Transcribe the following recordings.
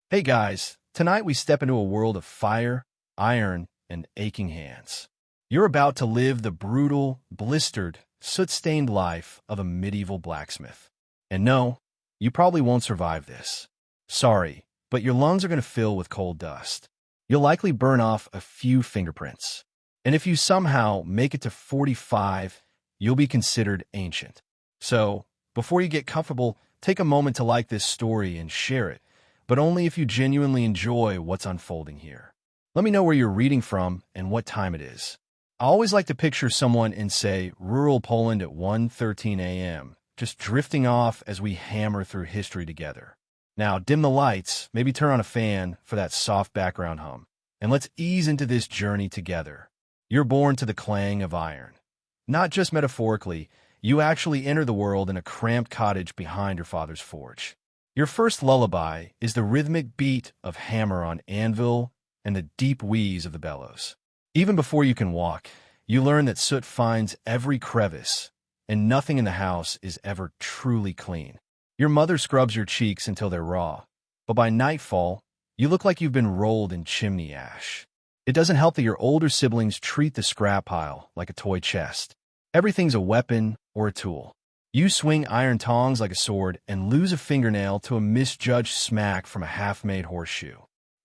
Hey guys, tonight we step into a world of fire, iron, and aching hands. You're about to live the brutal, blistered, soot-stained life of a medieval blacksmith. And no, you probably won't survive this. Sorry, but your lungs are going to fill with coal dust. You'll likely burn off a few fingerprints. And if you somehow make it to 45, you'll be considered ancient. So, before you get comfortable, take a moment to like this story and share it, but only if you genuinely enjoy what's unfolding here. Let me know where you're reading from and what time it is. I always like to picture someone in, say, rural Poland at 1:13 a.m., just drifting off as we hammer through history together. Now, dim the lights, maybe turn on a fan for that soft background hum, and let's ease into this journey together. You're born to the clang of iron. Not just metaphorically, you actually enter the world in a cramped cottage behind your father's forge. Your first lullaby is the rhythmic beat of hammer on anvil and the deep wheeze of the bellows. Even before you can walk, you learn that soot finds every crevice, and nothing in the house is ever truly clean. Your mother scrubs your cheeks until they're raw, but by nightfall, you look like you've been rolled in chimney ash. It doesn't help that your older siblings treat the scrap pile like a toy chest. Everything's a weapon or a tool. You swing iron tongs like a sword and lose a fingernail to a misjudged smack from a half-made horseshoe.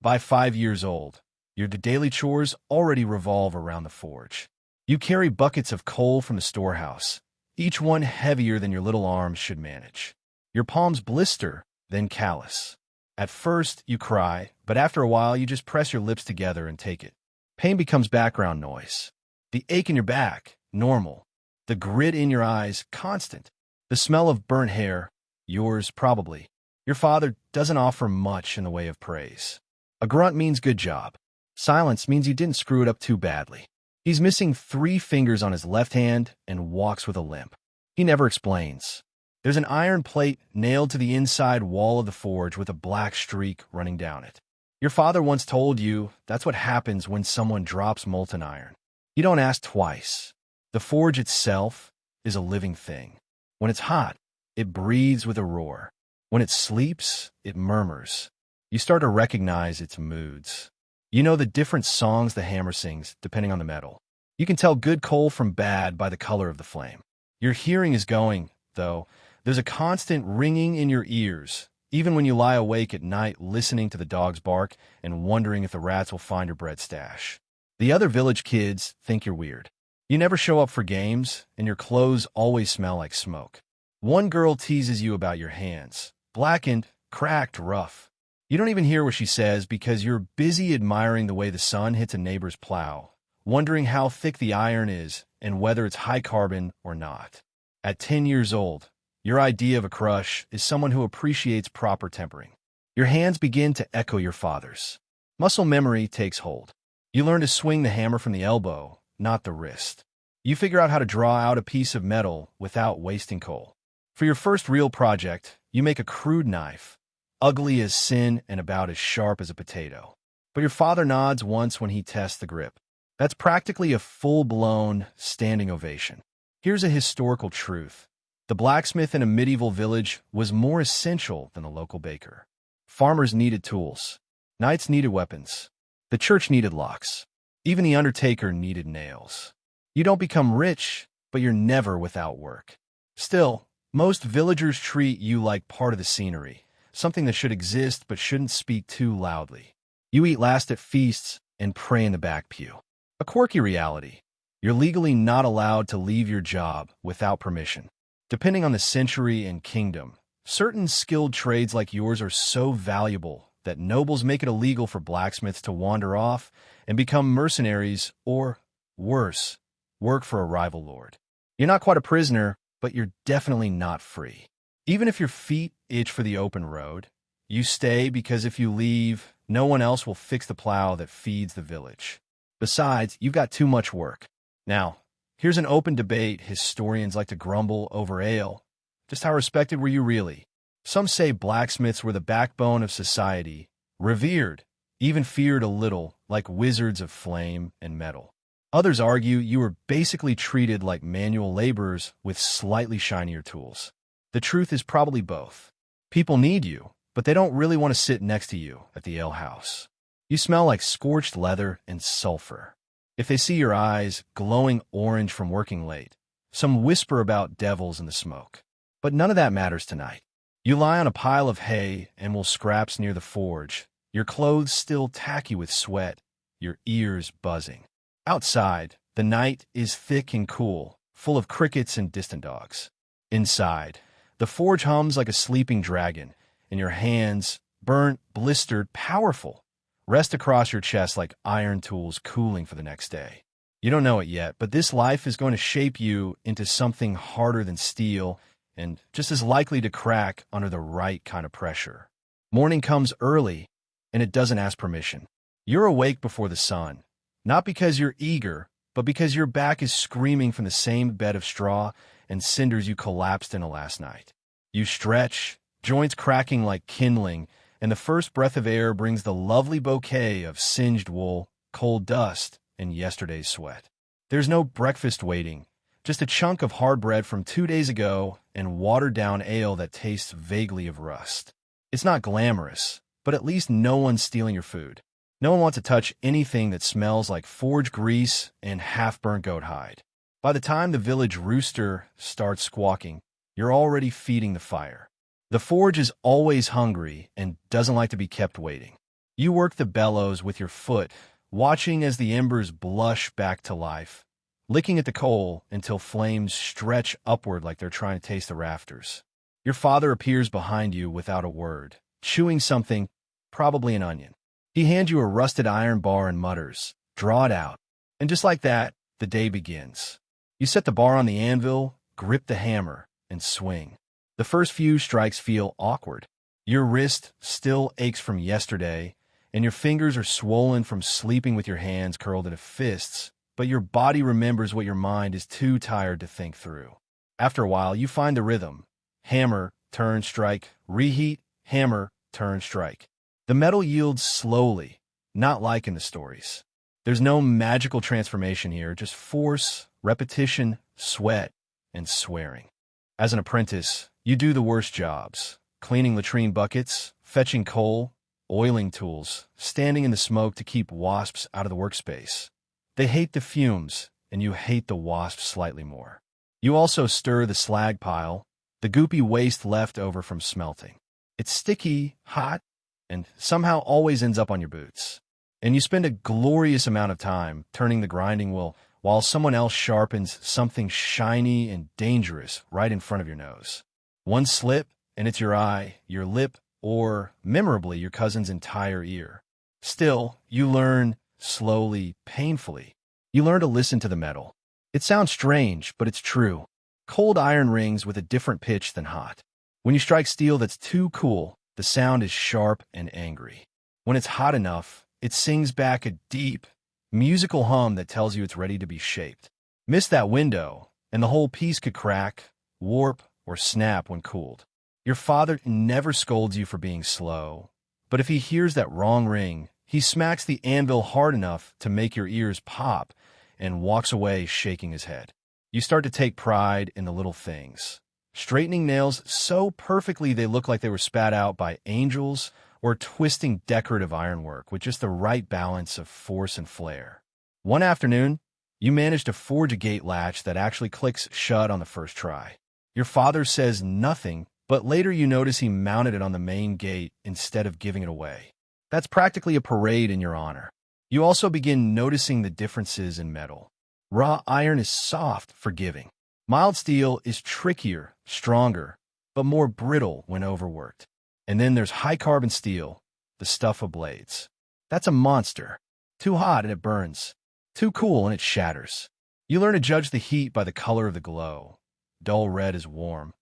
By 5 years old, your daily chores already revolve around the forge. You carry buckets of coal from the storehouse, each one heavier than your little arms should manage. Your palms blister, then callous. At first, you cry, but after a while, you just press your lips together and take it. Pain becomes background noise. The ache in your back, normal. The grit in your eyes, constant. The smell of burnt hair, yours probably. Your father doesn't offer much in the way of praise. A grunt means good job. Silence means you didn't screw it up too badly. He's missing 3 fingers on his left hand and walks with a limp. He never explains. There's an iron plate nailed to the inside wall of the forge with a black streak running down it. Your father once told you that's what happens when someone drops molten iron. You don't ask twice. The forge itself is a living thing. When it's hot, it breathes with a roar. When it sleeps, it murmurs. You start to recognize its moods. You know the different songs the hammer sings, depending on the metal. You can tell good coal from bad by the color of the flame. Your hearing is going, though. There's a constant ringing in your ears, even when you lie awake at night listening to the dogs bark and wondering if the rats will find your bread stash. The other village kids think you're weird. You never show up for games, and your clothes always smell like smoke. One girl teases you about your hands. Blackened, cracked, rough. You don't even hear what she says because you're busy admiring the way the sun hits a neighbor's plow, wondering how thick the iron is and whether it's high carbon or not. At 10 years old, your idea of a crush is someone who appreciates proper tempering. Your hands begin to echo your father's. Muscle memory takes hold. You learn to swing the hammer from the elbow, not the wrist. You figure out how to draw out a piece of metal without wasting coal. For your first real project, you make a crude knife, ugly as sin and about as sharp as a potato. But your father nods once when he tests the grip. That's practically a full-blown standing ovation. Here's a historical truth. The blacksmith in a medieval village was more essential than the local baker. Farmers needed tools. Knights needed weapons. The church needed locks. Even the undertaker needed nails. You don't become rich, but you're never without work. Still, most villagers treat you like part of the scenery, something that should exist but shouldn't speak too loudly. You eat last at feasts and pray in the back pew. A quirky reality. You're legally not allowed to leave your job without permission. Depending on the century and kingdom, certain skilled trades like yours are so valuable that nobles make it illegal for blacksmiths to wander off and become mercenaries or, worse, work for a rival lord. You're not quite a prisoner, but you're definitely not free. Even if your feet itch for the open road, you stay because if you leave, no one else will fix the plow that feeds the village. Besides, you've got too much work. Now, here's an open debate historians like to grumble over ale. Just how respected were you really? Some say blacksmiths were the backbone of society, revered, even feared a little, like wizards of flame and metal. Others argue you were basically treated like manual laborers with slightly shinier tools. The truth is probably both. People need you, but they don't really want to sit next to you at the ale house. You smell like scorched leather and sulfur. If they see your eyes glowing orange from working late, some whisper about devils in the smoke. But none of that matters tonight. You lie on a pile of hay and will scraps near the forge, your clothes still tacky with sweat, your ears buzzing. Outside, the night is thick and cool, full of crickets and distant dogs. Inside, the forge hums like a sleeping dragon, and your hands, burnt, blistered, powerful, rest across your chest like iron tools cooling for the next day. You don't know it yet, but this life is going to shape you into something harder than steel and just as likely to crack under the right kind of pressure. Morning comes early, and it doesn't ask permission. You're awake before the sun, not because you're eager, but because your back is screaming from the same bed of straw and cinders you collapsed into last night. You stretch, joints cracking like kindling, and the first breath of air brings the lovely bouquet of singed wool, cold dust, and yesterday's sweat. There's no breakfast waiting, just a chunk of hard bread from 2 days ago and watered-down ale that tastes vaguely of rust. It's not glamorous, but at least no one's stealing your food. No one wants to touch anything that smells like forge grease and half-burnt goat hide. By the time the village rooster starts squawking, you're already feeding the fire. The forge is always hungry and doesn't like to be kept waiting. You work the bellows with your foot, watching as the embers blush back to life, licking at the coal until flames stretch upward like they're trying to taste the rafters. Your father appears behind you without a word, chewing something, probably an onion. He hands you a rusted iron bar and mutters, "Draw it out." And just like that, the day begins. You set the bar on the anvil, grip the hammer, and swing. The first few strikes feel awkward. Your wrist still aches from yesterday, and your fingers are swollen from sleeping with your hands curled into fists, but your body remembers what your mind is too tired to think through. After a while, you find the rhythm. Hammer, turn, strike, reheat, hammer, turn, strike. The metal yields slowly, not like in the stories. There's no magical transformation here, just force, repetition, sweat, and swearing. As an apprentice, you do the worst jobs: cleaning latrine buckets, fetching coal, oiling tools, standing in the smoke to keep wasps out of the workspace. They hate the fumes, and you hate the wasps slightly more. You also stir the slag pile, the goopy waste left over from smelting. It's sticky, hot, and somehow always ends up on your boots. And you spend a glorious amount of time turning the grinding wheel while someone else sharpens something shiny and dangerous right in front of your nose. One slip, and it's your eye, your lip, or, memorably, your cousin's entire ear. Still, you learn, slowly, painfully. You learn to listen to the metal. It sounds strange, but it's true. Cold iron rings with a different pitch than hot. When you strike steel that's too cool, the sound is sharp and angry. When it's hot enough, it sings back a deep, musical hum that tells you it's ready to be shaped. Miss that window, and the whole piece could crack, warp, or snap when cooled. Your father never scolds you for being slow, but if he hears that wrong ring, he smacks the anvil hard enough to make your ears pop and walks away shaking his head. You start to take pride in the little things. Straightening nails so perfectly they look like they were spat out by angels, or twisting decorative ironwork with just the right balance of force and flair. One afternoon, you manage to forge a gate latch that actually clicks shut on the first try. Your father says nothing, but later you notice he mounted it on the main gate instead of giving it away. That's practically a parade in your honor. You also begin noticing the differences in metal. Raw iron is soft, forgiving. Mild steel is trickier, stronger, but more brittle when overworked. And then there's high-carbon steel, the stuff of blades. That's a monster. Too hot and it burns. Too cool and it shatters. You learn to judge the heat by the color of the glow. Dull red is warm.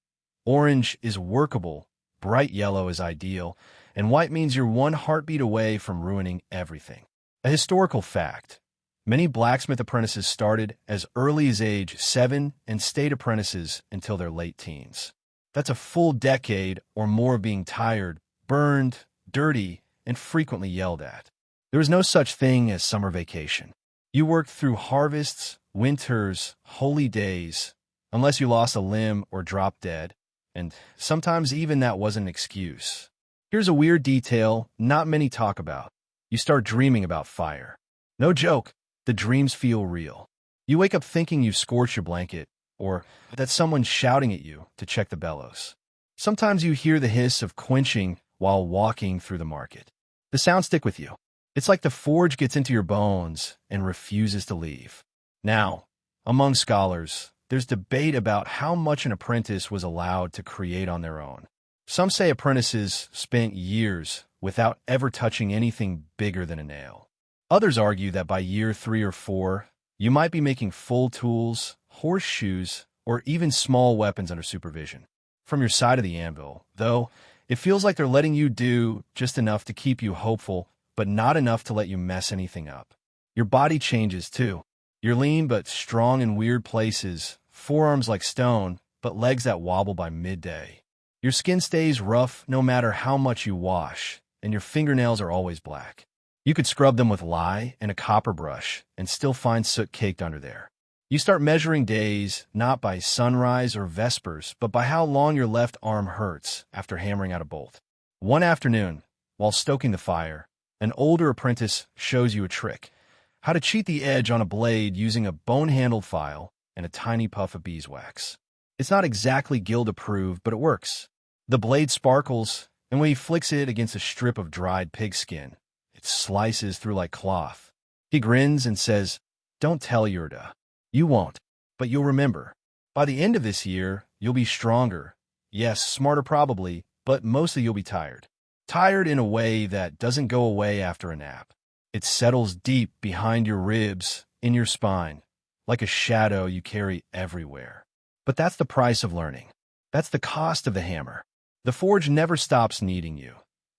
Orange is workable. Bright yellow is ideal. And white means you're one heartbeat away from ruining everything. A historical fact: many blacksmith apprentices started as early as age 7 and stayed apprentices until their late teens. That's a full decade or more of being tired, burned, dirty, and frequently yelled at. There was no such thing as summer vacation. You worked through harvests, winters, holy days, unless you lost a limb or dropped dead, and sometimes even that wasn't an excuse. Here's a weird detail not many talk about. You start dreaming about fire. No joke, the dreams feel real. You wake up thinking you've scorched your blanket, or that someone's shouting at you to check the bellows. Sometimes you hear the hiss of quenching while walking through the market. The sounds stick with you. It's like the forge gets into your bones and refuses to leave. Now, among scholars, there's debate about how much an apprentice was allowed to create on their own. Some say apprentices spent years without ever touching anything bigger than a nail. Others argue that by year 3 or 4, you might be making full tools, horseshoes, or even small weapons under supervision. From your side of the anvil, though, it feels like they're letting you do just enough to keep you hopeful, but not enough to let you mess anything up. Your body changes, too. You're lean but strong in weird places, forearms like stone, but legs that wobble by midday. Your skin stays rough no matter how much you wash, and your fingernails are always black. You could scrub them with lye and a copper brush and still find soot caked under there. You start measuring days not by sunrise or vespers, but by how long your left arm hurts after hammering out a bolt. One afternoon, while stoking the fire, an older apprentice shows you a trick: how to cheat the edge on a blade using a bone-handled file and a tiny puff of beeswax. It's not exactly guild-approved, but it works. The blade sparkles, and when he flicks it against a strip of dried pigskin, it slices through like cloth. He grins and says, "Don't tell Yurda. You won't, but you'll remember. By the end of this year, you'll be stronger. Yes, smarter probably, but mostly you'll be tired. Tired in a way that doesn't go away after a nap. It settles deep behind your ribs, in your spine, like a shadow you carry everywhere. But that's the price of learning. That's the cost of the hammer. The forge never stops needing you,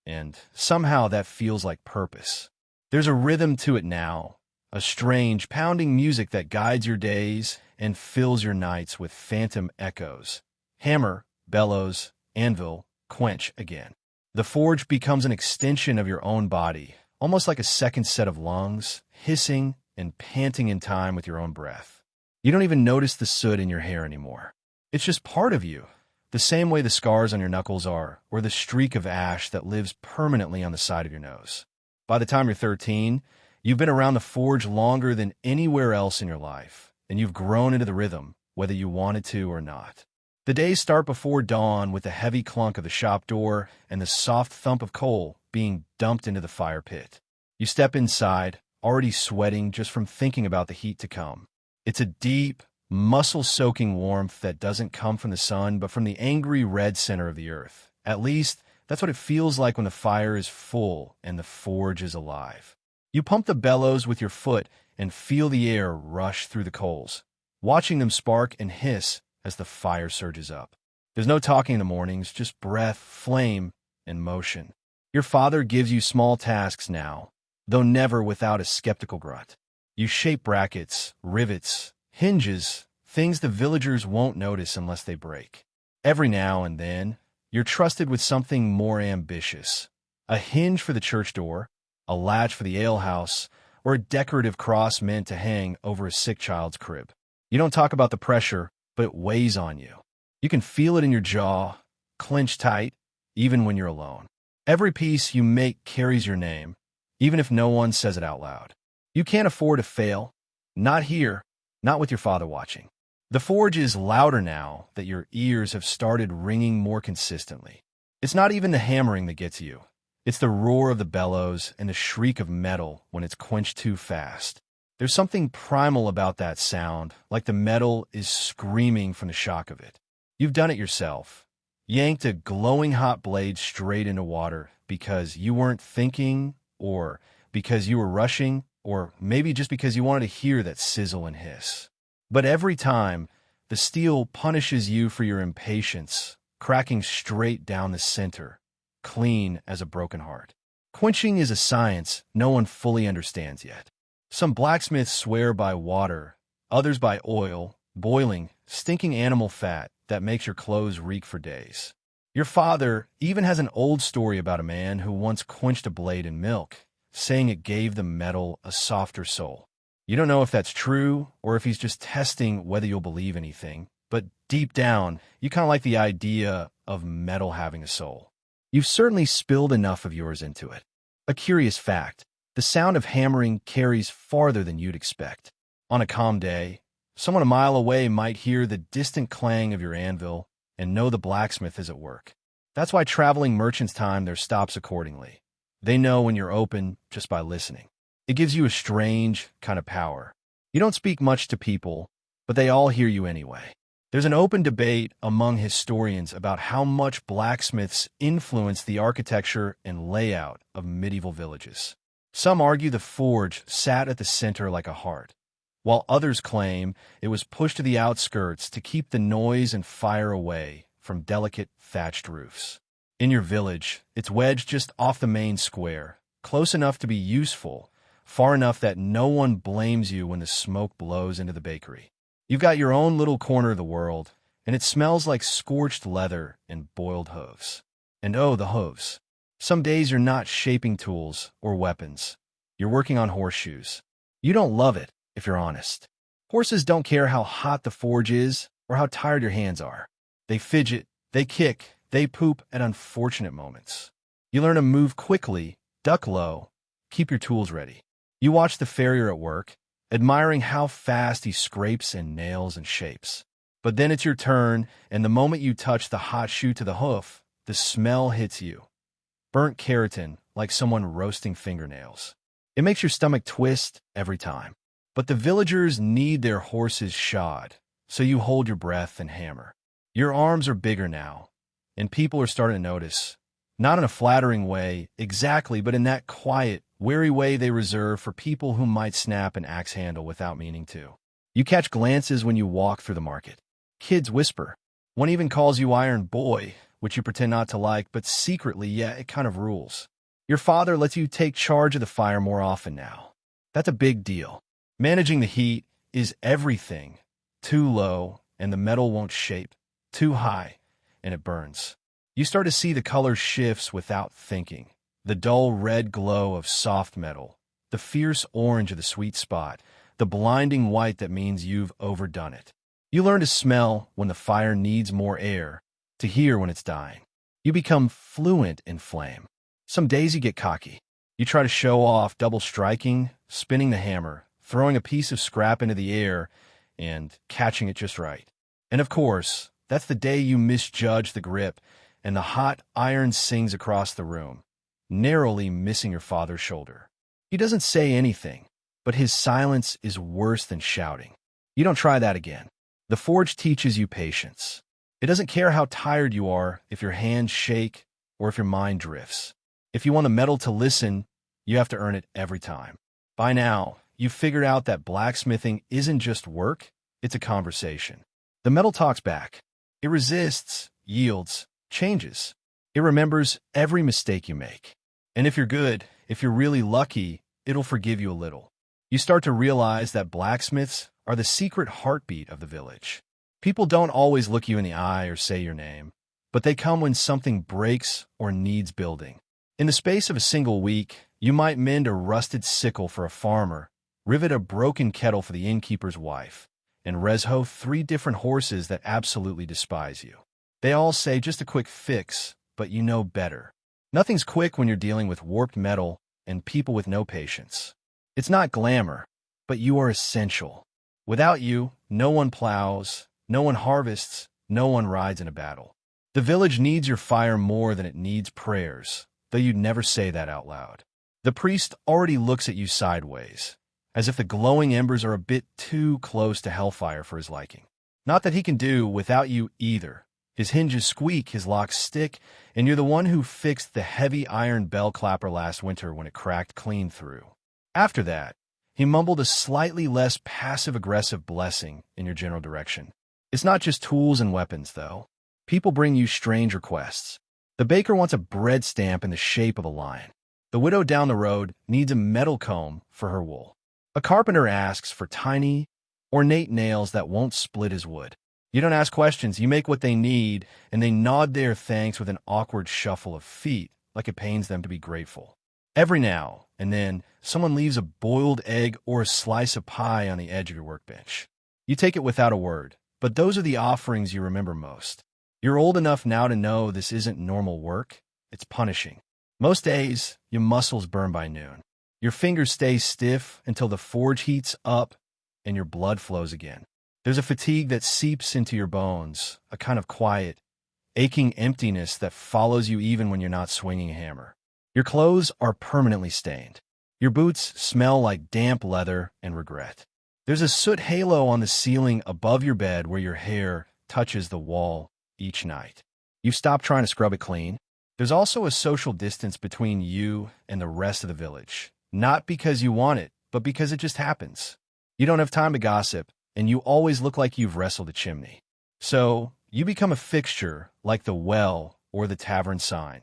and somehow that feels like purpose. There's a rhythm to it now, a strange, pounding music that guides your days and fills your nights with phantom echoes. Hammer, bellows, anvil, quench again. The forge becomes an extension of your own body, almost like a second set of lungs, hissing and panting in time with your own breath. You don't even notice the soot in your hair anymore. It's just part of you, the same way the scars on your knuckles are, or the streak of ash that lives permanently on the side of your nose. By the time you're 13, you've been around the forge longer than anywhere else in your life, and you've grown into the rhythm, whether you wanted to or not. The days start before dawn with the heavy clunk of the shop door and the soft thump of coal being dumped into the fire pit. You step inside, already sweating just from thinking about the heat to come. It's a deep, muscle-soaking warmth that doesn't come from the sun, but from the angry red center of the earth. At least, that's what it feels like when the fire is full and the forge is alive. You pump the bellows with your foot and feel the air rush through the coals, watching them spark and hiss as the fire surges up. There's no talking in the mornings, just breath, flame, and motion. Your father gives you small tasks now, though never without a skeptical grunt. You shape brackets, rivets, hinges, things the villagers won't notice unless they break. Every now and then, you're trusted with something more ambitious: a hinge for the church door, a latch for the alehouse, or a decorative cross meant to hang over a sick child's crib. You don't talk about the pressure, but it weighs on you. You can feel it in your jaw, clench tight, even when you're alone. Every piece you make carries your name, even if no one says it out loud. You can't afford to fail. Not here, not with your father watching. The forge is louder now that your ears have started ringing more consistently. It's not even the hammering that gets you. It's the roar of the bellows and the shriek of metal when it's quenched too fast. There's something primal about that sound, like the metal is screaming from the shock of it. You've done it yourself. Yanked a glowing hot blade straight into water because you weren't thinking, or because you were rushing, or maybe just because you wanted to hear that sizzle and hiss. But every time, the steel punishes you for your impatience, cracking straight down the center, clean as a broken heart. Quenching is a science no one fully understands yet. Some blacksmiths swear by water, others by oil, boiling, stinking animal fat that makes your clothes reek for days. Your father even has an old story about a man who once quenched a blade in milk, saying it gave the metal a softer soul. You don't know if that's true or if he's just testing whether you'll believe anything, but deep down, you kind of like the idea of metal having a soul. You've certainly spilled enough of yours into it. A curious fact, the sound of hammering carries farther than you'd expect. On a calm day, someone a mile away might hear the distant clang of your anvil and know the blacksmith is at work. That's why traveling merchants time their stops accordingly. They know when you're open just by listening. It gives you a strange kind of power. You don't speak much to people, but they all hear you anyway. There's an open debate among historians about how much blacksmiths influenced the architecture and layout of medieval villages. Some argue the forge sat at the center like a heart, while others claim it was pushed to the outskirts to keep the noise and fire away from delicate thatched roofs. In your village, it's wedged just off the main square, close enough to be useful, far enough that no one blames you when the smoke blows into the bakery. You've got your own little corner of the world, and it smells like scorched leather and boiled hooves. And oh, the hooves. Some days you're not shaping tools or weapons. You're working on horseshoes. You don't love it, if you're honest. Horses don't care how hot the forge is or how tired your hands are. They fidget, they kick, they poop at unfortunate moments. You learn to move quickly, duck low, keep your tools ready. You watch the farrier at work, admiring how fast he scrapes and nails and shapes. But then it's your turn, and the moment you touch the hot shoe to the hoof, the smell hits you. Burnt keratin, like someone roasting fingernails. It makes your stomach twist every time. But the villagers need their horses shod, so you hold your breath and hammer. Your arms are bigger now, and people are starting to notice. Not in a flattering way, exactly, but in that quiet, wary way they reserve for people who might snap an axe handle without meaning to. You catch glances when you walk through the market. Kids whisper. One even calls you Iron Boy, which you pretend not to like, but secretly, yeah, it kind of rules. Your father lets you take charge of the fire more often now. That's a big deal. Managing the heat is everything. Too low, and the metal won't shape. Too high, and it burns. You start to see the color shifts without thinking. The dull red glow of soft metal, the fierce orange of the sweet spot, the blinding white that means you've overdone it. You learn to smell when the fire needs more air, to hear when it's dying. You become fluent in flame. Some days you get cocky. You try to show off double striking, spinning the hammer, throwing a piece of scrap into the air, and catching it just right. And of course, that's the day you misjudge the grip, and the hot iron sings across the room, narrowly missing your father's shoulder. He doesn't say anything, but his silence is worse than shouting. You don't try that again. The forge teaches you patience. It doesn't care how tired you are, if your hands shake, or if your mind drifts. If you want the metal to listen, you have to earn it every time. By now, you've figured out that blacksmithing isn't just work, it's a conversation. The metal talks back. It resists, yields, changes. It remembers every mistake you make. And if you're good, if you're really lucky, it'll forgive you a little. You start to realize that blacksmiths are the secret heartbeat of the village. People don't always look you in the eye or say your name, but they come when something breaks or needs building. In the space of a single week, you might mend a rusted sickle for a farmer, rivet a broken kettle for the innkeeper's wife, and resho 3 different horses that absolutely despise you. They all say just a quick fix, but you know better. Nothing's quick when you're dealing with warped metal and people with no patience. It's not glamour, but you are essential. Without you, no one plows, no one harvests, no one rides in a battle. The village needs your fire more than it needs prayers, though you'd never say that out loud. The priest already looks at you sideways, as if the glowing embers are a bit too close to hellfire for his liking. Not that he can do without you either. His hinges squeak, his locks stick, and you're the one who fixed the heavy iron bell clapper last winter when it cracked clean through. After that, he mumbled a slightly less passive-aggressive blessing in your general direction. It's not just tools and weapons, though. People bring you strange requests. The baker wants a bread stamp in the shape of a lion. The widow down the road needs a metal comb for her wool. A carpenter asks for tiny, ornate nails that won't split his wood. You don't ask questions, you make what they need, and they nod their thanks with an awkward shuffle of feet, like it pains them to be grateful. Every now and then, someone leaves a boiled egg or a slice of pie on the edge of your workbench. You take it without a word, but those are the offerings you remember most. You're old enough now to know this isn't normal work, it's punishing. Most days, your muscles burn by noon. Your fingers stay stiff until the forge heats up and your blood flows again. There's a fatigue that seeps into your bones, a kind of quiet, aching emptiness that follows you even when you're not swinging a hammer. Your clothes are permanently stained. Your boots smell like damp leather and regret. There's a soot halo on the ceiling above your bed where your hair touches the wall each night. You've stopped trying to scrub it clean. There's also a social distance between you and the rest of the village. Not because you want it, but because it just happens. You don't have time to gossip, and you always look like you've wrestled a chimney. So, you become a fixture like the well or the tavern sign.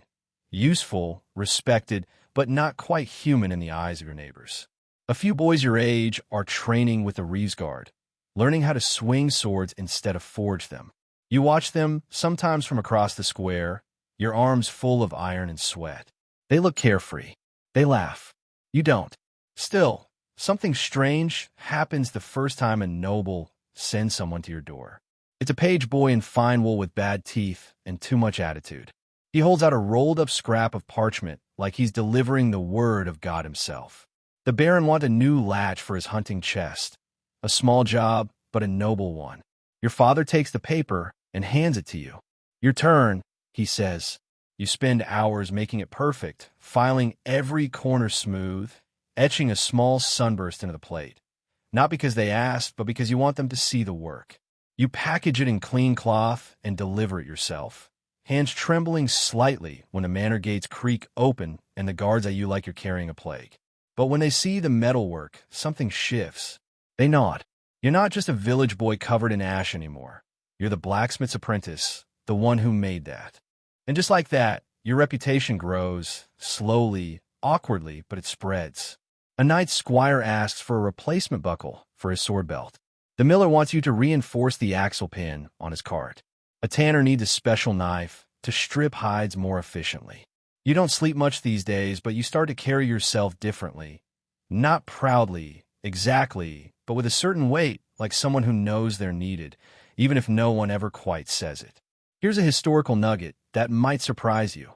Useful, respected, but not quite human in the eyes of your neighbors. A few boys your age are training with the Reeves Guard, learning how to swing swords instead of forge them. You watch them, sometimes from across the square, your arms full of iron and sweat. They look carefree. They laugh. You don't. Still, something strange happens the first time a noble sends someone to your door. It's a page boy in fine wool with bad teeth and too much attitude. He holds out a rolled-up scrap of parchment like he's delivering the word of God himself. The Baron wants a new latch for his hunting chest. A small job, but a noble one. Your father takes the paper and hands it to you. Your turn, he says. You spend hours making it perfect, filing every corner smooth, etching a small sunburst into the plate. Not because they asked, but because you want them to see the work. You package it in clean cloth and deliver it yourself. Hands trembling slightly when the manor gates creak open and the guards eye you like you're carrying a plague. But when they see the metalwork, something shifts. They nod. You're not just a village boy covered in ash anymore. You're the blacksmith's apprentice, the one who made that. And just like that, your reputation grows, slowly, awkwardly, but it spreads. A night squire asks for a replacement buckle for his sword belt. The miller wants you to reinforce the axle pin on his cart. A tanner needs a special knife to strip hides more efficiently. You don't sleep much these days, but you start to carry yourself differently. Not proudly, exactly, but with a certain weight, like someone who knows they're needed, even if no one ever quite says it. Here's a historical nugget that might surprise you.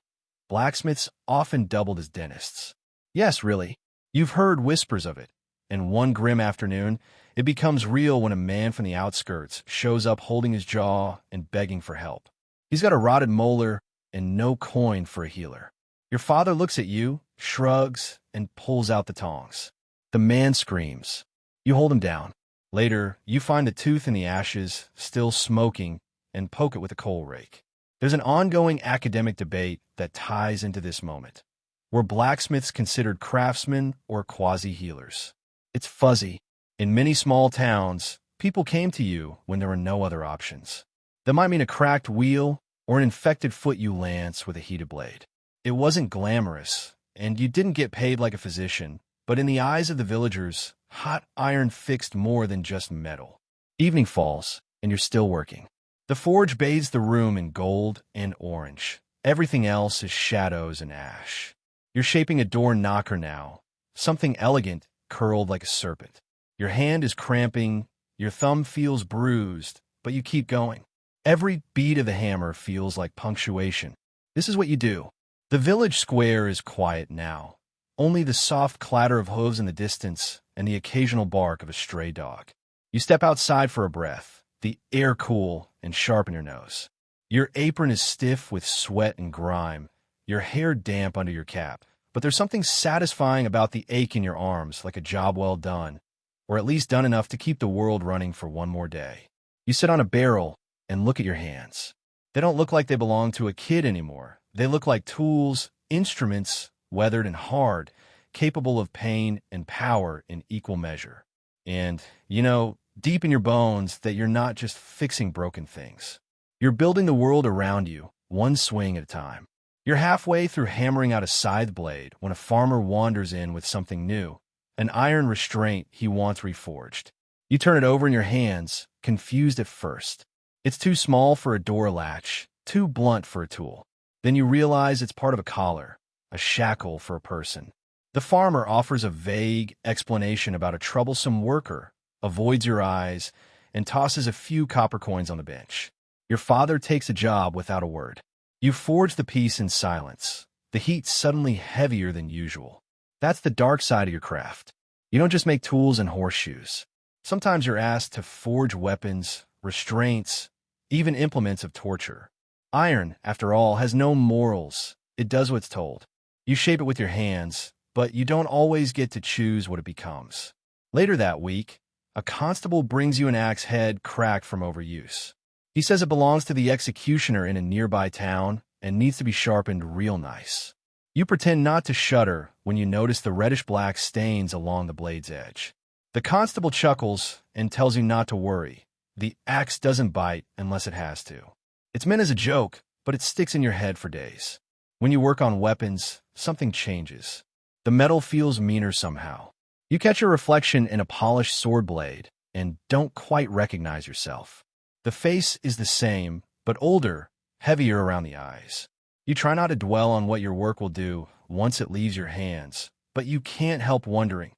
Blacksmiths often doubled as dentists. Yes, really. You've heard whispers of it. And one grim afternoon, it becomes real when a man from the outskirts shows up holding his jaw and begging for help. He's got a rotted molar and no coin for a healer. Your father looks at you, shrugs, and pulls out the tongs. The man screams. You hold him down. Later, you find the tooth in the ashes, still smoking, and poke it with a coal rake. There's an ongoing academic debate that ties into this moment. Were blacksmiths considered craftsmen or quasi-healers? It's fuzzy. In many small towns, people came to you when there were no other options. That might mean a cracked wheel or an infected foot you lance with a heated blade. It wasn't glamorous, and you didn't get paid like a physician, but in the eyes of the villagers, hot iron fixed more than just metal. Evening falls, and you're still working. The forge bathes the room in gold and orange. Everything else is shadows and ash. You're shaping a door knocker now, something elegant, curled like a serpent. Your hand is cramping, your thumb feels bruised, but you keep going. Every beat of the hammer feels like punctuation. This is what you do. The village square is quiet now. Only the soft clatter of hooves in the distance and the occasional bark of a stray dog. You step outside for a breath, the air cool and sharp in your nose. Your apron is stiff with sweat and grime, your hair damp under your cap. But there's something satisfying about the ache in your arms, like a job well done, or at least done enough to keep the world running for one more day. You sit on a barrel and look at your hands. They don't look like they belong to a kid anymore. They look like tools, instruments, weathered and hard, capable of pain and power in equal measure. And, you know, deep in your bones that you're not just fixing broken things. You're building the world around you, one swing at a time. You're halfway through hammering out a scythe blade when a farmer wanders in with something new, an iron restraint he wants reforged. You turn it over in your hands, confused at first. It's too small for a door latch, too blunt for a tool. Then you realize it's part of a collar, a shackle for a person. The farmer offers a vague explanation about a troublesome worker, avoids your eyes, and tosses a few copper coins on the bench. Your father takes a job without a word. You forge the piece in silence, the heat suddenly heavier than usual. That's the dark side of your craft. You don't just make tools and horseshoes. Sometimes you're asked to forge weapons, restraints, even implements of torture. Iron, after all, has no morals. It does what's told. You shape it with your hands, but you don't always get to choose what it becomes. Later that week, a constable brings you an axe head cracked from overuse. He says it belongs to the executioner in a nearby town and needs to be sharpened real nice. You pretend not to shudder when you notice the reddish-black stains along the blade's edge. The constable chuckles and tells you not to worry. The axe doesn't bite unless it has to. It's meant as a joke, but it sticks in your head for days. When you work on weapons, something changes. The metal feels meaner somehow. You catch your reflection in a polished sword blade and don't quite recognize yourself. The face is the same, but older, heavier around the eyes. You try not to dwell on what your work will do once it leaves your hands, but you can't help wondering,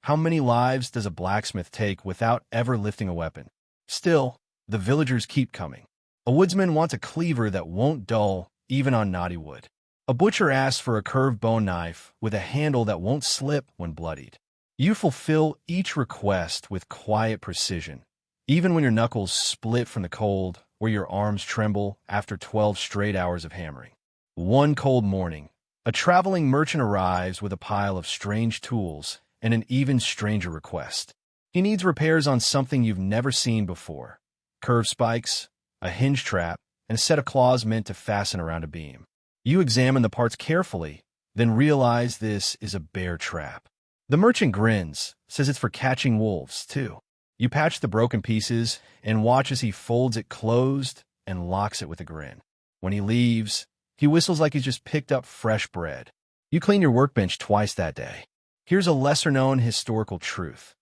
how many lives does a blacksmith take without ever lifting a weapon? Still, the villagers keep coming. A woodsman wants a cleaver that won't dull, even on knotty wood. A butcher asks for a curved bone knife with a handle that won't slip when bloodied. You fulfill each request with quiet precision, even when your knuckles split from the cold or your arms tremble after 12 straight hours of hammering. One cold morning, a traveling merchant arrives with a pile of strange tools and an even stranger request. He needs repairs on something you've never seen before: curved spikes, a hinge trap, and a set of claws meant to fasten around a beam. You examine the parts carefully, then realize this is a bear trap. The merchant grins, says it's for catching wolves, too. You patch the broken pieces and watch as he folds it closed and locks it with a grin. When he leaves, he whistles like he's just picked up fresh bread. You clean your workbench twice that day. Here's a lesser-known historical truth.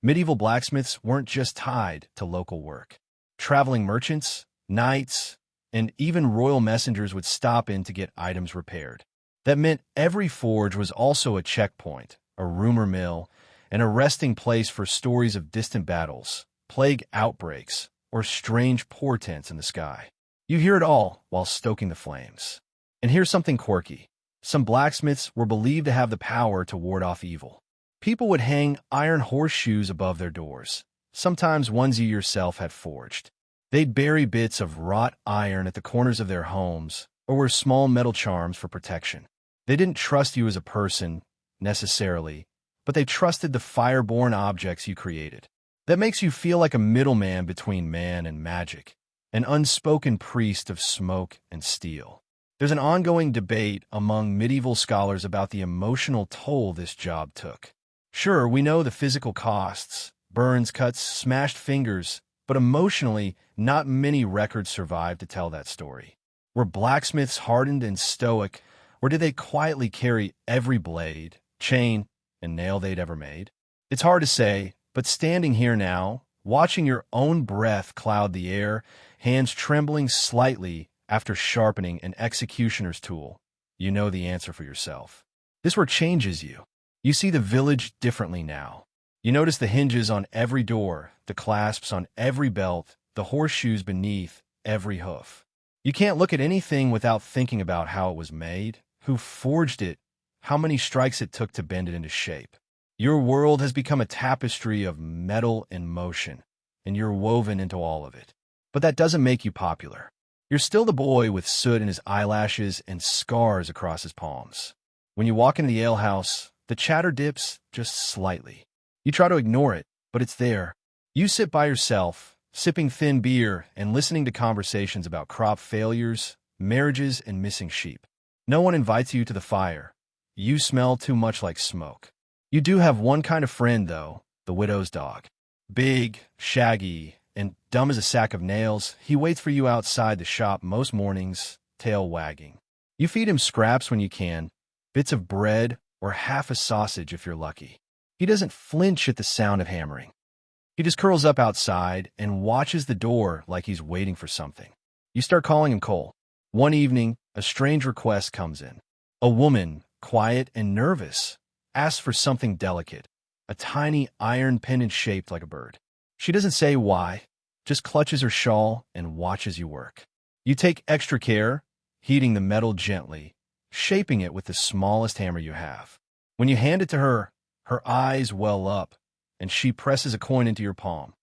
Medieval blacksmiths weren't just tied to local work. Traveling merchants, knights, and even royal messengers would stop in to get items repaired. That meant every forge was also a checkpoint, a rumor mill, and a resting place for stories of distant battles, plague outbreaks, or strange portents in the sky. You hear it all while stoking the flames. And here's something quirky. Some blacksmiths were believed to have the power to ward off evil. People would hang iron horseshoes above their doors, sometimes ones you yourself had forged. They'd bury bits of wrought iron at the corners of their homes, or wear small metal charms for protection. They didn't trust you as a person, necessarily, but they trusted the fire-born objects you created. That makes you feel like a middleman between man and magic, an unspoken priest of smoke and steel. There's an ongoing debate among medieval scholars about the emotional toll this job took. Sure, we know the physical costs, burns, cuts, smashed fingers, but emotionally, not many records survive to tell that story. Were blacksmiths hardened and stoic, or did they quietly carry every blade, chain, and nail they'd ever made? It's hard to say, but standing here now, watching your own breath cloud the air, hands trembling slightly after sharpening an executioner's tool, you know the answer for yourself. This work changes you. You see the village differently now. You notice the hinges on every door, the clasps on every belt, the horseshoes beneath every hoof. You can't look at anything without thinking about how it was made, who forged it, how many strikes it took to bend it into shape. Your world has become a tapestry of metal and motion, and you're woven into all of it. But that doesn't make you popular. You're still the boy with soot in his eyelashes and scars across his palms. When you walk into the alehouse, the chatter dips just slightly. You try to ignore it, but it's there. You sit by yourself, sipping thin beer and listening to conversations about crop failures, marriages, and missing sheep. No one invites you to the fire. You smell too much like smoke. You do have one kind of friend, though, the widow's dog. Big, shaggy, and dumb as a sack of nails, he waits for you outside the shop most mornings, tail wagging. You feed him scraps when you can, bits of bread or half a sausage if you're lucky. He doesn't flinch at the sound of hammering. He just curls up outside and watches the door like he's waiting for something. You start calling him Cole. One evening, a strange request comes in. A woman, quiet and nervous, asks for something delicate, a tiny iron pendant shaped like a bird. She doesn't say why, just clutches her shawl and watches you work. You take extra care, heating the metal gently, shaping it with the smallest hammer you have. When you hand it to her, her eyes well up, and she presses a coin into your palm,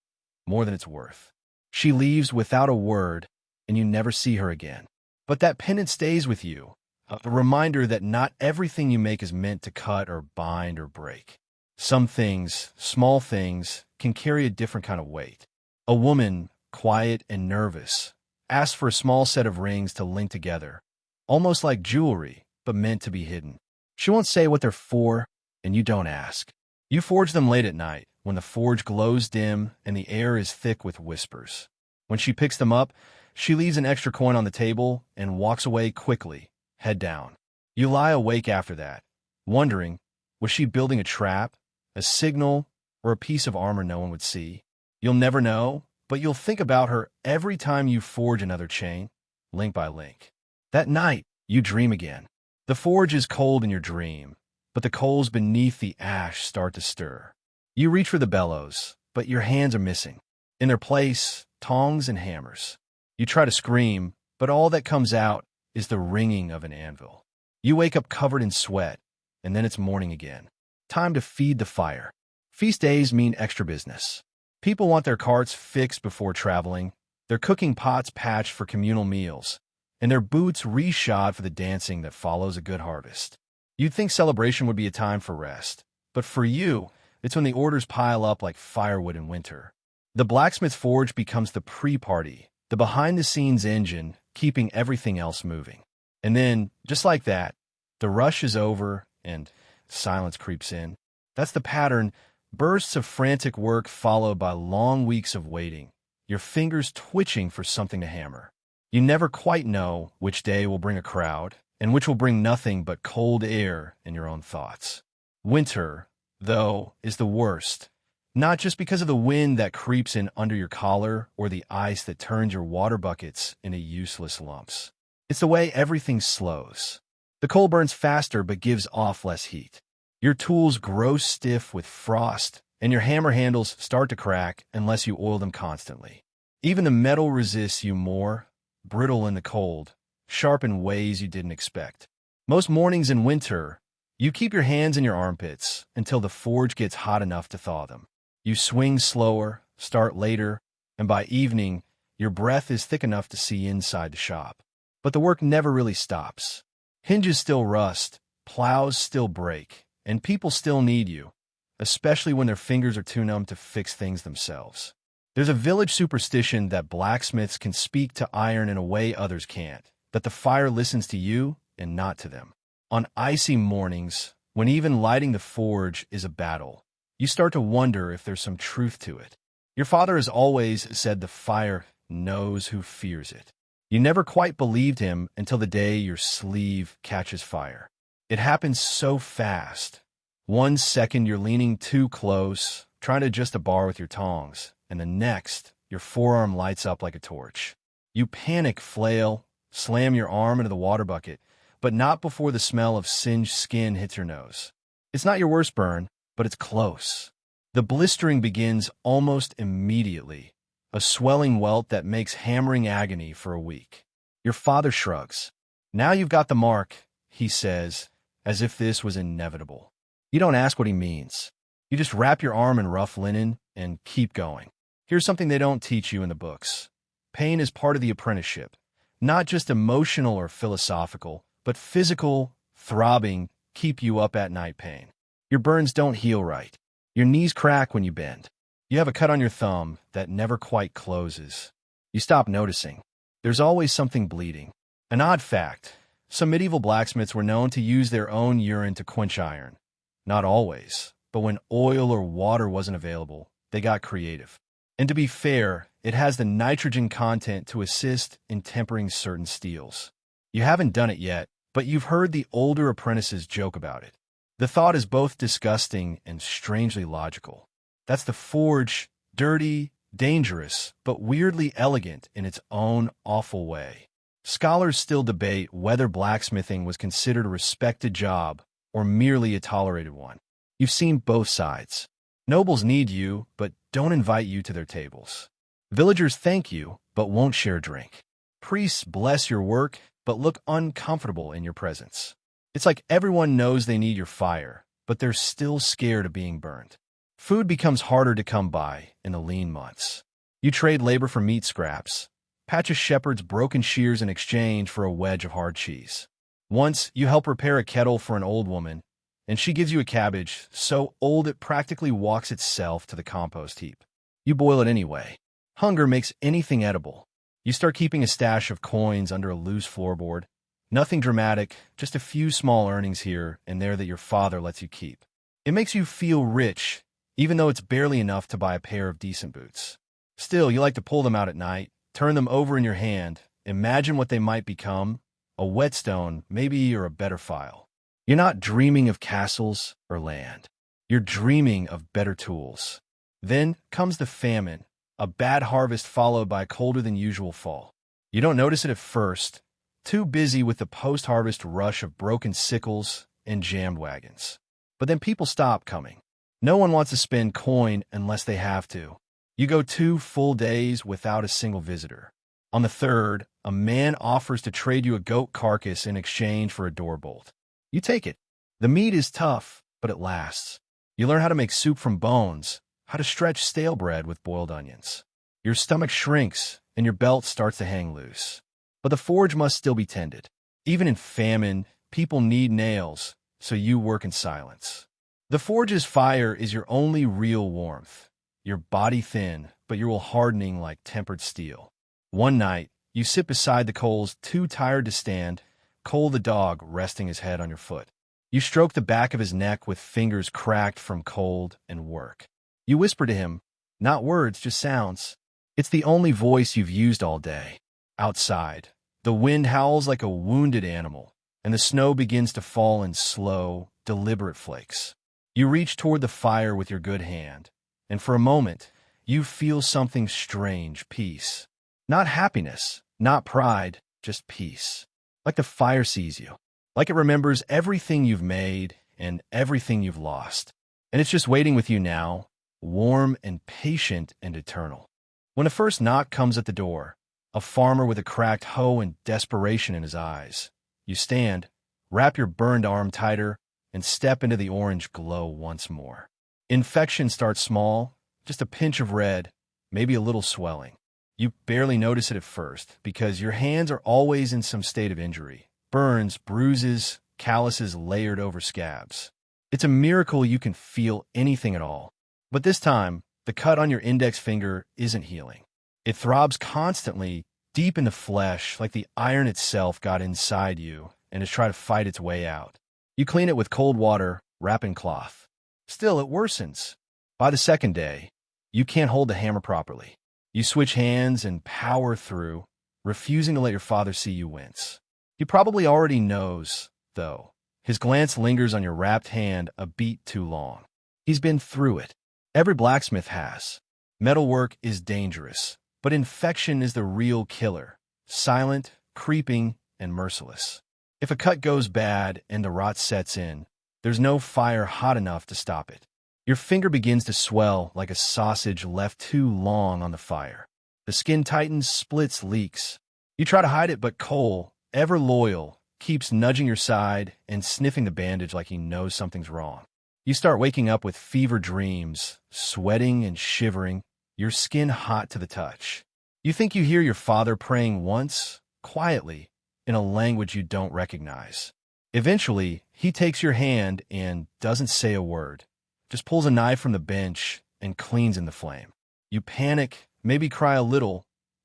more than it's worth. She leaves without a word, and you never see her again. But that pendant stays with you, a reminder that not everything you make is meant to cut or bind or break. Some things, small things, can carry a different kind of weight. A woman, quiet and nervous, asks for a small set of rings to link together, almost like jewelry, but meant to be hidden. She won't say what they're for, and you don't ask. You forge them late at night, when the forge glows dim and the air is thick with whispers. When she picks them up, she leaves an extra coin on the table and walks away quickly, head down. You lie awake after that, wondering, was she building a trap, a signal, or a piece of armor no one would see? You'll never know, but you'll think about her every time you forge another chain, link by link. That night, you dream again. The forge is cold in your dream, but the coals beneath the ash start to stir. You reach for the bellows, but your hands are missing. In their place, tongs and hammers. You try to scream, but all that comes out is the ringing of an anvil. You wake up covered in sweat, and then it's morning again. Time to feed the fire. Feast days mean extra business. People want their carts fixed before traveling, their cooking pots patched for communal meals, and their boots reshod for the dancing that follows a good harvest. You'd think celebration would be a time for rest, but for you, it's when the orders pile up like firewood in winter. The blacksmith forge becomes the pre-party, the behind-the-scenes engine keeping everything else moving. And then, just like that, the rush is over and silence creeps in. That's the pattern, bursts of frantic work followed by long weeks of waiting, your fingers twitching for something to hammer. You never quite know which day will bring a crowd, and which will bring nothing but cold air and your own thoughts. Winter, though, is the worst, not just because of the wind that creeps in under your collar or the ice that turns your water buckets into useless lumps. It's the way everything slows. The coal burns faster but gives off less heat. Your tools grow stiff with frost, and your hammer handles start to crack unless you oil them constantly. Even the metal resists you more, brittle in the cold, sharp in ways you didn't expect. Most mornings in winter, you keep your hands in your armpits until the forge gets hot enough to thaw them. You swing slower, start later, and by evening, your breath is thick enough to see inside the shop. But the work never really stops. Hinges still rust, plows still break, and people still need you, especially when their fingers are too numb to fix things themselves. There's a village superstition that blacksmiths can speak to iron in a way others can't, that the fire listens to you and not to them. On icy mornings, when even lighting the forge is a battle, you start to wonder if there's some truth to it. Your father has always said the fire knows who fears it. You never quite believed him until the day your sleeve catches fire. It happens so fast. 1 second you're leaning too close, trying to adjust a bar with your tongs, and the next, your forearm lights up like a torch. You panic, flail, slam your arm into the water bucket, but not before the smell of singed skin hits your nose. It's not your worst burn, but it's close. The blistering begins almost immediately, a swelling welt that makes hammering agony for a week. Your father shrugs. Now you've got the mark, he says, as if this was inevitable. You don't ask what he means. You just wrap your arm in rough linen and keep going. Here's something they don't teach you in the books. Pain is part of the apprenticeship, not just emotional or philosophical, but physical, throbbing, keep you up at night pain. Your burns don't heal right. Your knees crack when you bend. You have a cut on your thumb that never quite closes. You stop noticing. There's always something bleeding. An odd fact, some medieval blacksmiths were known to use their own urine to quench iron. Not always, but when oil or water wasn't available, they got creative. And to be fair, it has the nitrogen content to assist in tempering certain steels. You haven't done it yet, but you've heard the older apprentices joke about it. The thought is both disgusting and strangely logical. That's the forge, dirty, dangerous, but weirdly elegant in its own awful way. Scholars still debate whether blacksmithing was considered a respected job or merely a tolerated one. You've seen both sides. Nobles need you, but don't invite you to their tables. Villagers thank you, but won't share a drink. Priests bless your work, but look uncomfortable in your presence. It's like everyone knows they need your fire, but they're still scared of being burned. Food becomes harder to come by in the lean months. You trade labor for meat scraps, patch a shepherd's broken shears in exchange for a wedge of hard cheese. Once, you help repair a kettle for an old woman, and she gives you a cabbage so old it practically walks itself to the compost heap. You boil it anyway. Hunger makes anything edible. You start keeping a stash of coins under a loose floorboard. Nothing dramatic, just a few small earnings here and there that your father lets you keep. It makes you feel rich, even though it's barely enough to buy a pair of decent boots. Still, you like to pull them out at night, turn them over in your hand, imagine what they might become, a whetstone, maybe, or a better file. You're not dreaming of castles or land. You're dreaming of better tools. Then comes the famine, a bad harvest followed by a colder than usual fall. You don't notice it at first, too busy with the post-harvest rush of broken sickles and jammed wagons. But then people stop coming. No one wants to spend coin unless they have to. You go 2 full days without a single visitor. On the third, a man offers to trade you a goat carcass in exchange for a door bolt. You take it. The meat is tough, but it lasts. You learn how to make soup from bones, how to stretch stale bread with boiled onions. Your stomach shrinks, and your belt starts to hang loose. But the forge must still be tended. Even in famine, people need nails, so you work in silence. The forge's fire is your only real warmth. Your body thin, but your will hardening like tempered steel. One night, you sit beside the coals, too tired to stand, Cole the dog resting his head on your foot. You stroke the back of his neck with fingers cracked from cold and work. You whisper to him, not words, just sounds. It's the only voice you've used all day. Outside, the wind howls like a wounded animal, and the snow begins to fall in slow, deliberate flakes. You reach toward the fire with your good hand, and for a moment, you feel something strange, peace. Not happiness, not pride, just peace. Like the fire sees you. Like it remembers everything you've made and everything you've lost. And it's just waiting with you now, warm and patient and eternal. When the first knock comes at the door, a farmer with a cracked hoe and desperation in his eyes, you stand, wrap your burned arm tighter, and step into the orange glow once more. Infection starts small, just a pinch of red, maybe a little swelling. You barely notice it at first because your hands are always in some state of injury. Burns, bruises, calluses layered over scabs. It's a miracle you can feel anything at all. But this time, the cut on your index finger isn't healing. It throbs constantly, deep in the flesh, like the iron itself got inside you and is trying to fight its way out. You clean it with cold water, wrap in cloth. Still, it worsens. By the second day, you can't hold the hammer properly. You switch hands and power through, refusing to let your father see you wince. He probably already knows, though. His glance lingers on your wrapped hand a beat too long. He's been through it. Every blacksmith has. Metalwork is dangerous, but infection is the real killer. Silent, creeping, and merciless. If a cut goes bad and the rot sets in, there's no fire hot enough to stop it. Your finger begins to swell like a sausage left too long on the fire. The skin tightens, splits, leaks. You try to hide it, but Cole, ever loyal, keeps nudging your side and sniffing the bandage like he knows something's wrong. You start waking up with fever dreams, sweating and shivering, your skin hot to the touch. You think you hear your father praying once, quietly, in a language you don't recognize. Eventually, he takes your hand and doesn't say a word, just pulls a knife from the bench and cleans in the flame. You panic, maybe cry a little,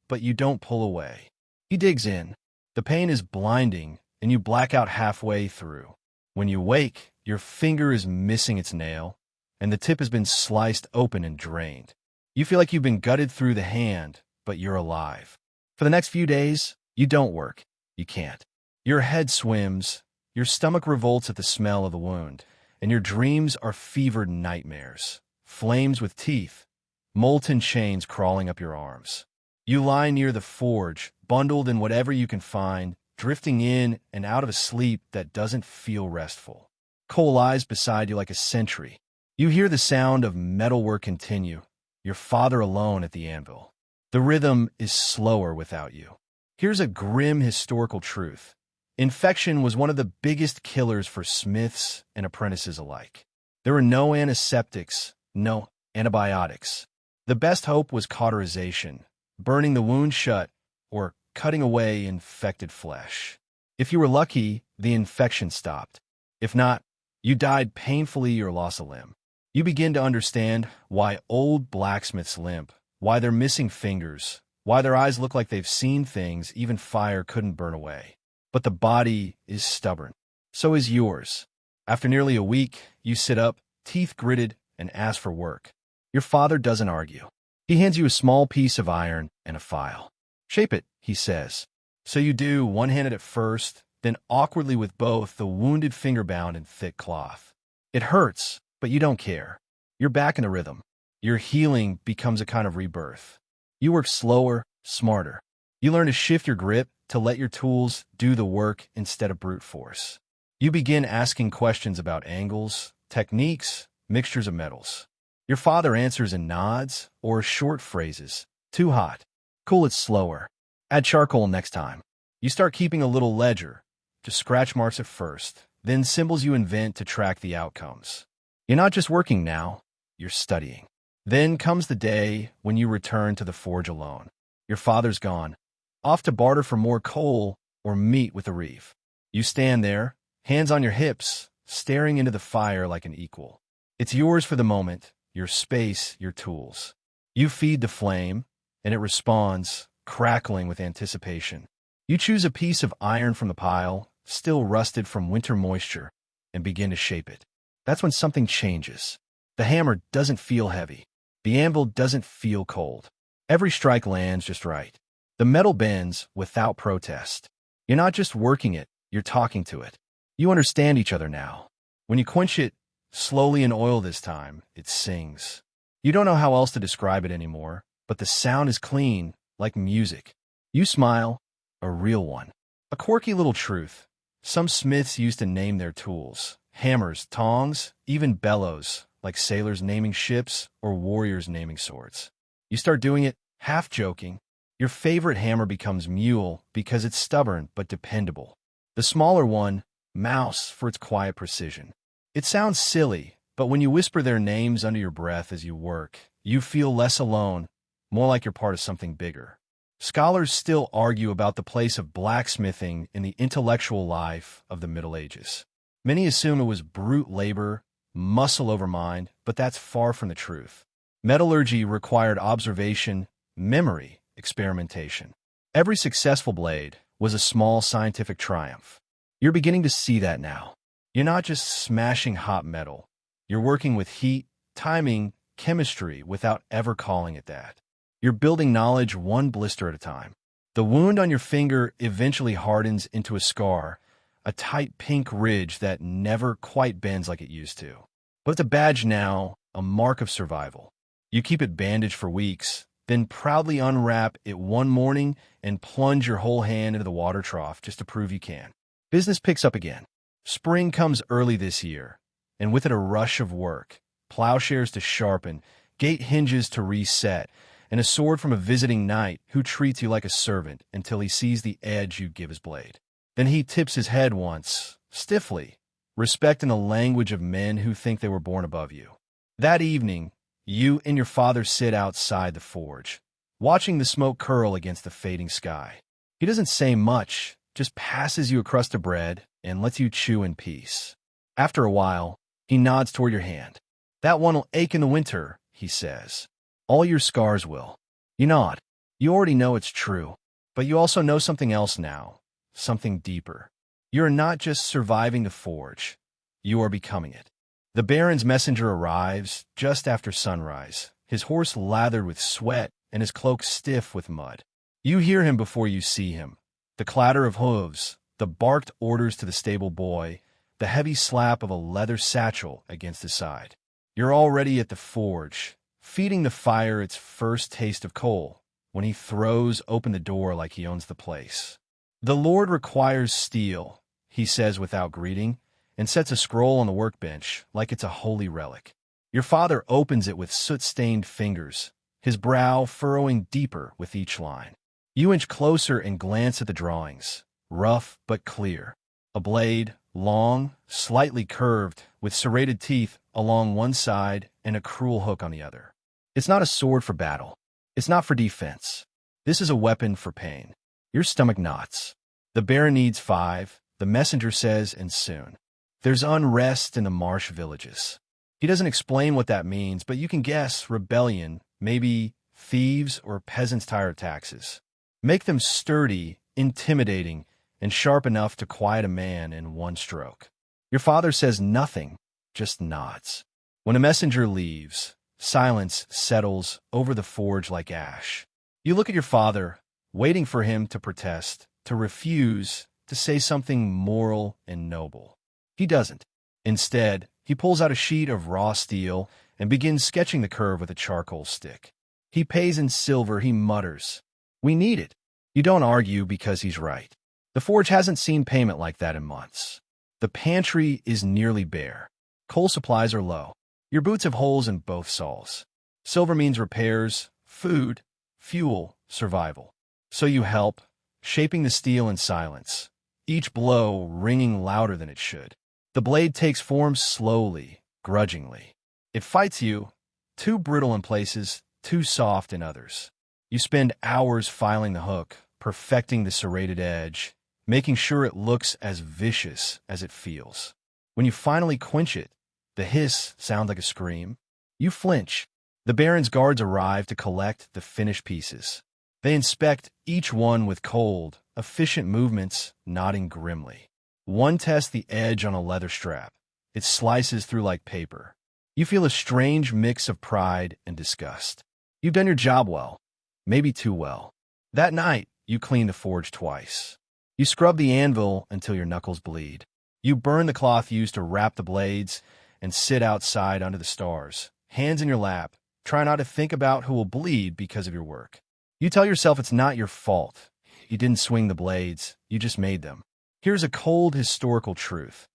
but you don't pull away. He digs in. The pain is blinding, and you black out halfway through. When you wake, your finger is missing its nail, and the tip has been sliced open and drained. You feel like you've been gutted through the hand, but you're alive. For the next few days, you don't work. You can't. Your head swims, your stomach revolts at the smell of the wound, and your dreams are fevered nightmares. Flames with teeth, molten chains crawling up your arms. You lie near the forge, bundled in whatever you can find, drifting in and out of a sleep that doesn't feel restful. Cole lies beside you like a sentry. You hear the sound of metalwork continue, your father alone at the anvil. The rhythm is slower without you. Here's a grim historical truth. Infection was one of the biggest killers for smiths and apprentices alike. There were no antiseptics, no antibiotics. The best hope was cauterization, burning the wound shut, or cutting away infected flesh. If you were lucky, the infection stopped. If not, you died painfully or lost a limb. You begin to understand why old blacksmiths limp, why they're missing fingers, why their eyes look like they've seen things even fire couldn't burn away. But the body is stubborn. So is yours. After nearly a week, you sit up, teeth gritted, and ask for work. Your father doesn't argue. He hands you a small piece of iron and a file. Shape it, he says. So you do, one-handed at first, then awkwardly with both, the wounded finger bound in thick cloth. It hurts, but you don't care. You're back in the rhythm. Your healing becomes a kind of rebirth. You work slower, smarter. You learn to shift your grip, to let your tools do the work instead of brute force. You begin asking questions about angles, techniques, mixtures of metals. Your father answers in nods or short phrases. Too hot. Cool it slower. Add charcoal next time. You start keeping a little ledger, just scratch marks at first, then symbols you invent to track the outcomes. You're not just working now, you're studying. Then comes the day when you return to the forge alone. Your father's gone, off to barter for more coal or meat with the reef. You stand there, hands on your hips, staring into the fire like an equal. It's yours for the moment, your space, your tools. You feed the flame, and it responds, crackling with anticipation. You choose a piece of iron from the pile, still rusted from winter moisture, and begin to shape it. That's when something changes. The hammer doesn't feel heavy. The anvil doesn't feel cold. Every strike lands just right. The metal bends without protest. You're not just working it, you're talking to it. You understand each other now. When you quench it, slowly in oil this time, it sings. You don't know how else to describe it anymore, but the sound is clean, like music. You smile, a real one. A quirky little truth. Some smiths used to name their tools. Hammers, tongs, even bellows, like sailors naming ships or warriors naming swords. You start doing it, half joking. Your favorite hammer becomes mule because it's stubborn but dependable. The smaller one, mouse, for its quiet precision. It sounds silly, but when you whisper their names under your breath as you work, you feel less alone, more like you're part of something bigger. Scholars still argue about the place of blacksmithing in the intellectual life of the Middle Ages. Many assume it was brute labor, muscle over mind, but that's far from the truth. Metallurgy required observation, memory, experimentation. Every successful blade was a small scientific triumph. You're beginning to see that now. You're not just smashing hot metal. You're working with heat, timing, chemistry without ever calling it that. You're building knowledge one blister at a time. The wound on your finger eventually hardens into a scar, a tight pink ridge that never quite bends like it used to. But it's a badge now, a mark of survival. You keep it bandaged for weeks, then proudly unwrap it one morning and plunge your whole hand into the water trough just to prove you can. Business picks up again. Spring comes early this year, and with it a rush of work, plowshares to sharpen, gate hinges to reset, and a sword from a visiting knight who treats you like a servant until he sees the edge you give his blade. Then he tips his head once, stiffly, respect in the language of men who think they were born above you. That evening, you and your father sit outside the forge, watching the smoke curl against the fading sky. He doesn't say much, just passes you a crust of bread and lets you chew in peace. After a while, he nods toward your hand. That one'll ache in the winter, he says. All your scars will. You nod. You already know it's true, but you also know something else now, something deeper. You're not just surviving the forge, you are becoming it. The Baron's messenger arrives just after sunrise, his horse lathered with sweat and his cloak stiff with mud. You hear him before you see him. The clatter of hooves, the barked orders to the stable boy, the heavy slap of a leather satchel against his side. You're already at the forge, feeding the fire its first taste of coal, when he throws open the door like he owns the place. The Lord requires steel, he says without greeting, and sets a scroll on the workbench like it's a holy relic. Your father opens it with soot-stained fingers, his brow furrowing deeper with each line. You inch closer and glance at the drawings, rough but clear. A blade, long, slightly curved, with serrated teeth along one side and a cruel hook on the other. It's not a sword for battle. It's not for defense. This is a weapon for pain. Your stomach knots. The Baron needs 5, the messenger says, and soon. There's unrest in the marsh villages. He doesn't explain what that means, but you can guess rebellion, maybe thieves or peasants tired of taxes. Make them sturdy, intimidating, and sharp enough to quiet a man in one stroke. Your father says nothing, just nods. When a messenger leaves, silence settles over the forge like ash. You look at your father, waiting for him to protest, to refuse, to say something moral and noble. He doesn't. Instead, he pulls out a sheet of raw steel and begins sketching the curve with a charcoal stick. He pays in silver, he mutters, "We need it." You don't argue because he's right. The forge hasn't seen payment like that in months. The pantry is nearly bare. Coal supplies are low. Your boots have holes in both soles. Silver means repairs, food, fuel, survival. So you help, shaping the steel in silence, each blow ringing louder than it should. The blade takes form slowly, grudgingly. It fights you, too brittle in places, too soft in others. You spend hours filing the hook, perfecting the serrated edge, making sure it looks as vicious as it feels. When you finally quench it, the hiss sounds like a scream. You flinch. The Baron's guards arrive to collect the finished pieces. They inspect each one with cold, efficient movements, nodding grimly. One tests the edge on a leather strap. It slices through like paper. You feel a strange mix of pride and disgust. You've done your job well, maybe too well. That night, you clean the forge twice. You scrub the anvil until your knuckles bleed. You burn the cloth used to wrap the blades and sit outside under the stars, hands in your lap, try not to think about who will bleed because of your work. You tell yourself it's not your fault. You didn't swing the blades, you just made them. Here's a cold historical truth.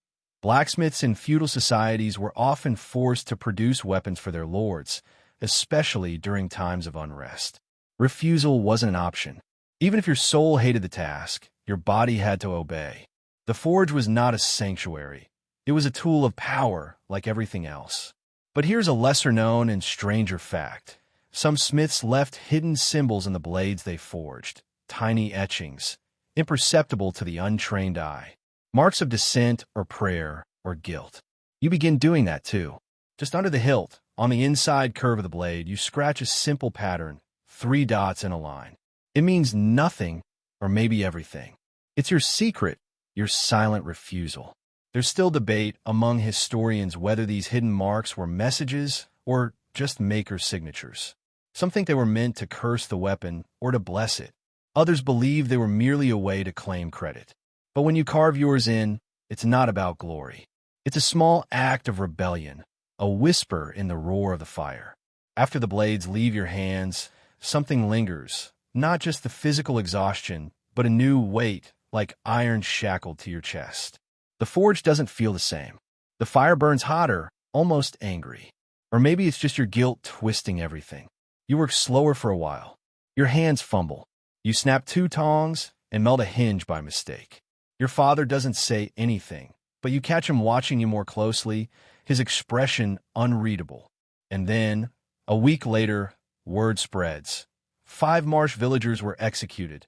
Blacksmiths in feudal societies were often forced to produce weapons for their lords, especially during times of unrest. Refusal wasn't an option. Even if your soul hated the task, your body had to obey. The forge was not a sanctuary. It was a tool of power, like everything else. But here's a lesser-known and stranger fact. Some smiths left hidden symbols in the blades they forged, tiny etchings, imperceptible to the untrained eye. Marks of dissent or prayer or guilt. You begin doing that too. Just under the hilt, on the inside curve of the blade, you scratch a simple pattern, 3 dots in a line. It means nothing, or maybe everything. It's your secret, your silent refusal. There's still debate among historians whether these hidden marks were messages or just maker signatures. Some think they were meant to curse the weapon or to bless it. Others believe they were merely a way to claim credit. But when you carve yours in, it's not about glory. It's a small act of rebellion, a whisper in the roar of the fire. After the blades leave your hands, something lingers, not just the physical exhaustion, but a new weight, like iron shackled to your chest. The forge doesn't feel the same. The fire burns hotter, almost angry. Or maybe it's just your guilt twisting everything. You work slower for a while. Your hands fumble. You snap 2 tongs and melt a hinge by mistake. Your father doesn't say anything, but you catch him watching you more closely, his expression unreadable. And then, a week later, word spreads. 5 marsh villagers were executed.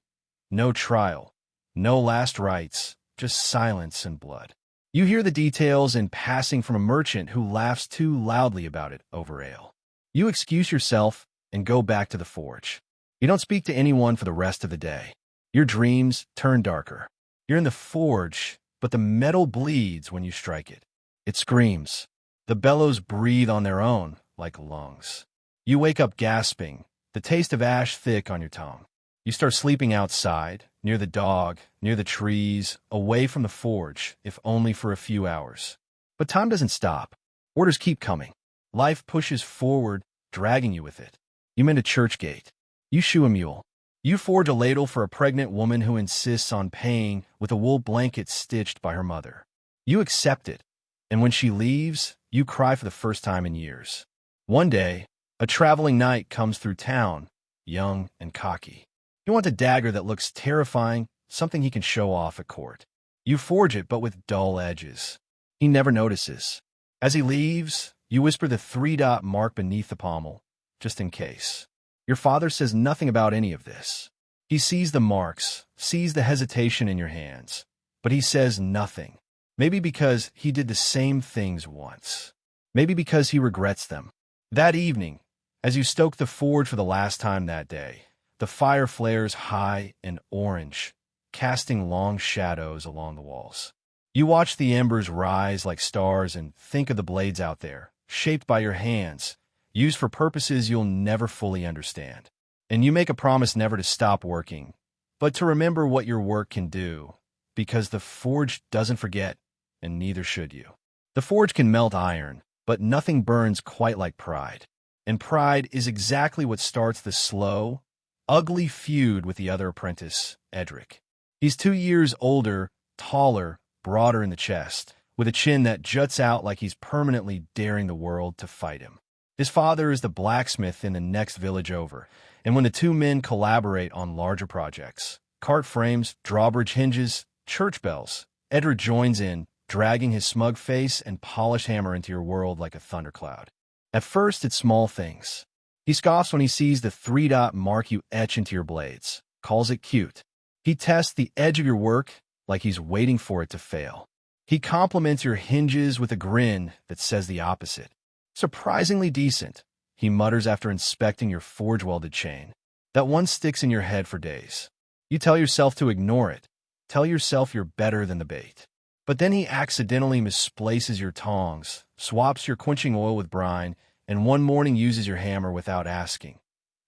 No trial, no last rites, just silence and blood. You hear the details in passing from a merchant who laughs too loudly about it over ale. You excuse yourself and go back to the forge. You don't speak to anyone for the rest of the day. Your dreams turn darker. You're in the forge, but the metal bleeds when you strike it. It screams. The bellows breathe on their own, like lungs. You wake up gasping, the taste of ash thick on your tongue. You start sleeping outside, near the dog, near the trees, away from the forge, if only for a few hours. But time doesn't stop. Orders keep coming. Life pushes forward, dragging you with it. You mend a church gate. You shoe a mule. You forge a ladle for a pregnant woman who insists on paying with a wool blanket stitched by her mother. You accept it, and when she leaves, you cry for the first time in years. One day, a traveling knight comes through town, young and cocky. He wants a dagger that looks terrifying, something he can show off at court. You forge it, but with dull edges. He never notices. As he leaves, you whisper the three-dot mark beneath the pommel, just in case. Your father says nothing about any of this. He sees the marks, sees the hesitation in your hands, but he says nothing. Maybe because he did the same things once. Maybe because he regrets them. That evening, as you stoke the forge for the last time that day, the fire flares high and orange, casting long shadows along the walls. You watch the embers rise like stars and think of the blades out there, shaped by your hands, used for purposes you'll never fully understand. And you make a promise never to stop working, but to remember what your work can do, because the forge doesn't forget, and neither should you. The forge can melt iron, but nothing burns quite like pride. And pride is exactly what starts the slow, ugly feud with the other apprentice, Edric. He's 2 years older, taller, broader in the chest, with a chin that juts out like he's permanently daring the world to fight him. His father is the blacksmith in the next village over, and when the two men collaborate on larger projects, cart frames, drawbridge hinges, church bells, Edric joins in, dragging his smug face and polished hammer into your world like a thundercloud. At first, it's small things. He scoffs when he sees the three-dot mark you etch into your blades, calls it cute. He tests the edge of your work like he's waiting for it to fail. He compliments your hinges with a grin that says the opposite. Surprisingly decent, he mutters after inspecting your forge-welded chain. That one sticks in your head for days. You tell yourself to ignore it. Tell yourself you're better than the bait. But then he accidentally misplaces your tongs, swaps your quenching oil with brine, and one morning uses your hammer without asking.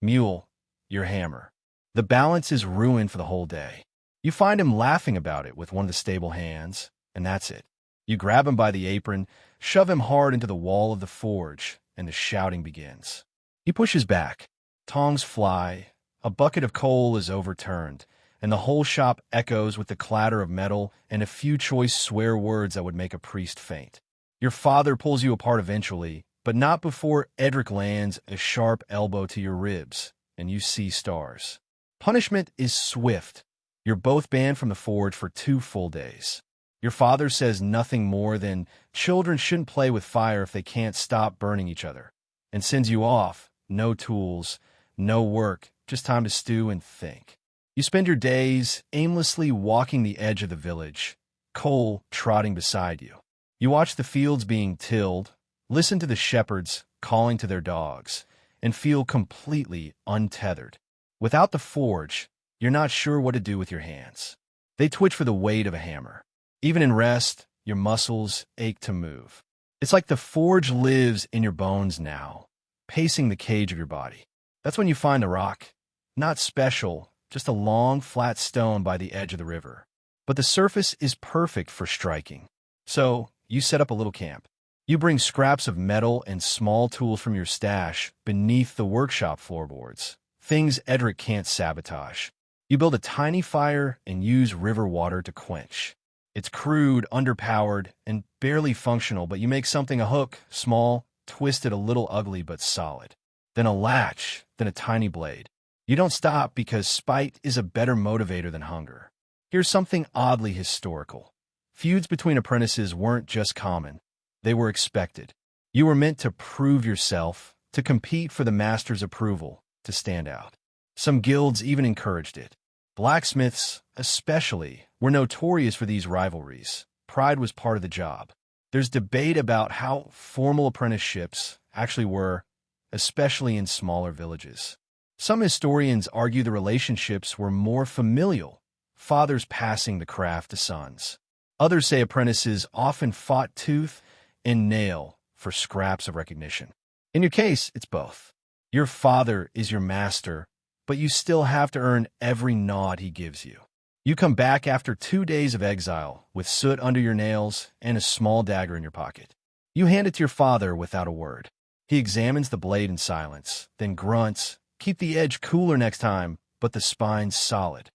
Mule, your hammer. The balance is ruined for the whole day. You find him laughing about it with one of the stable hands, and that's it. You grab him by the apron, shove him hard into the wall of the forge, and the shouting begins. He pushes back. Tongs fly, a bucket of coal is overturned, and the whole shop echoes with the clatter of metal and a few choice swear words that would make a priest faint. Your father pulls you apart eventually, but not before Edric lands a sharp elbow to your ribs, and you see stars. Punishment is swift. You're both banned from the forge for 2 full days. Your father says nothing more than children shouldn't play with fire if they can't stop burning each other, and sends you off, no tools, no work, just time to stew and think. You spend your days aimlessly walking the edge of the village, coal trotting beside you. You watch the fields being tilled, listen to the shepherds calling to their dogs, and feel completely untethered. Without the forge, you're not sure what to do with your hands. They twitch for the weight of a hammer. Even in rest, your muscles ache to move. It's like the forge lives in your bones now, pacing the cage of your body. That's when you find the rock. Not special, just a long, flat stone by the edge of the river. But the surface is perfect for striking. So, you set up a little camp. You bring scraps of metal and small tools from your stash beneath the workshop floorboards, things Edric can't sabotage. You build a tiny fire and use river water to quench. It's crude, underpowered, and barely functional, but you make something a hook, small, twisted, a little ugly, but solid. Then a latch, then a tiny blade. You don't stop because spite is a better motivator than hunger. Here's something oddly historical. Feuds between apprentices weren't just common. They were expected. You were meant to prove yourself, to compete for the master's approval, to stand out. Some guilds even encouraged it. Blacksmiths, especially, were notorious for these rivalries. Pride was part of the job. There's debate about how formal apprenticeships actually were, especially in smaller villages. Some historians argue the relationships were more familial, fathers passing the craft to sons. Others say apprentices often fought tooth and nail for scraps of recognition. In your case, it's both. Your father is your master, but you still have to earn every nod he gives you. You come back after 2 days of exile, with soot under your nails and a small dagger in your pocket. You hand it to your father without a word. He examines the blade in silence, then grunts, "Keep the edge cooler next time, but the spine's solid."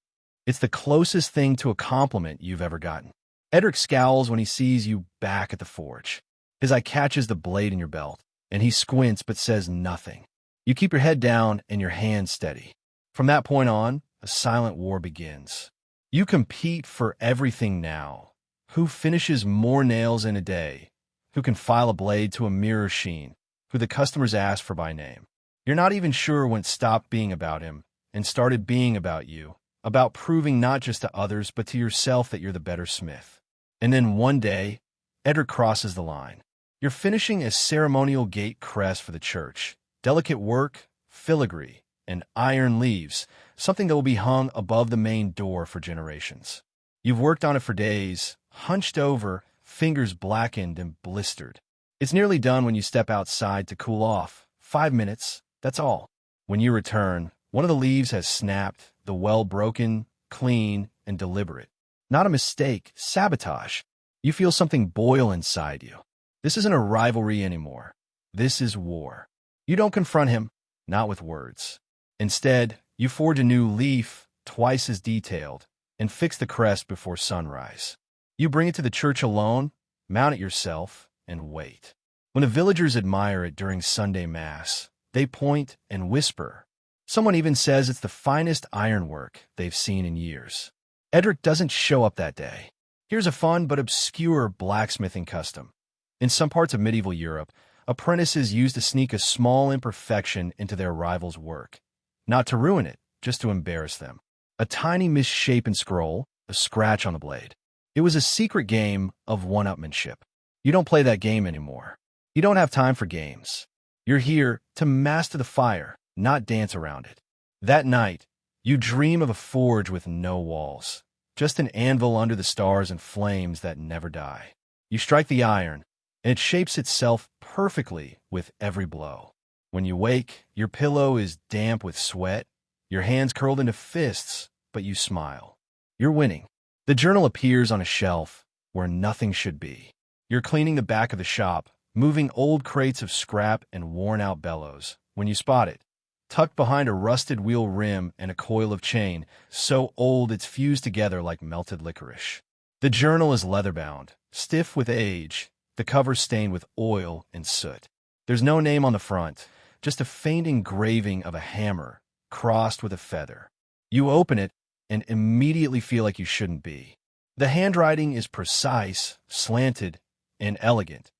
It's the closest thing to a compliment you've ever gotten. Edric scowls when he sees you back at the forge. His eye catches the blade in your belt, and he squints but says nothing. You keep your head down and your hands steady. From that point on, a silent war begins. You compete for everything now. Who finishes more nails in a day? Who can file a blade to a mirror sheen? Who the customers ask for by name? You're not even sure when it stopped being about him and started being about you, about proving not just to others but to yourself that you're the better smith. And then one day, Edric crosses the line. You're finishing a ceremonial gate crest for the church. Delicate work, filigree, and iron leaves, something that will be hung above the main door for generations. You've worked on it for days, hunched over, fingers blackened and blistered. It's nearly done when you step outside to cool off. 5 minutes, that's all. When you return, one of the leaves has snapped, the well broken, clean, and deliberate. Not a mistake, sabotage. You feel something boil inside you. This isn't a rivalry anymore. This is war. You don't confront him, not with words. Instead, you forge a new leaf, twice as detailed, and fix the crest before sunrise. You bring it to the church alone, mount it yourself, and wait. When the villagers admire it during Sunday Mass, they point and whisper. Someone even says it's the finest ironwork they've seen in years. Edric doesn't show up that day. Here's a fun but obscure blacksmithing custom. In some parts of medieval Europe, apprentices used to sneak a small imperfection into their rival's work. Not to ruin it, just to embarrass them. A tiny misshapen scroll, a scratch on the blade. It was a secret game of one-upmanship. You don't play that game anymore. You don't have time for games. You're here to master the fire, not dance around it. That night, you dream of a forge with no walls, just an anvil under the stars and flames that never die. You strike the iron, and it shapes itself perfectly with every blow. When you wake, your pillow is damp with sweat, your hands curled into fists, but you smile. You're winning. The journal appears on a shelf where nothing should be. You're cleaning the back of the shop, moving old crates of scrap and worn-out bellows, when you spot it, tucked behind a rusted wheel rim and a coil of chain, so old it's fused together like melted licorice. The journal is leather-bound, stiff with age, the cover stained with oil and soot. There's no name on the front, just a faint engraving of a hammer, crossed with a feather. You open it and immediately feel like you shouldn't be. The handwriting is precise, slanted, and elegant.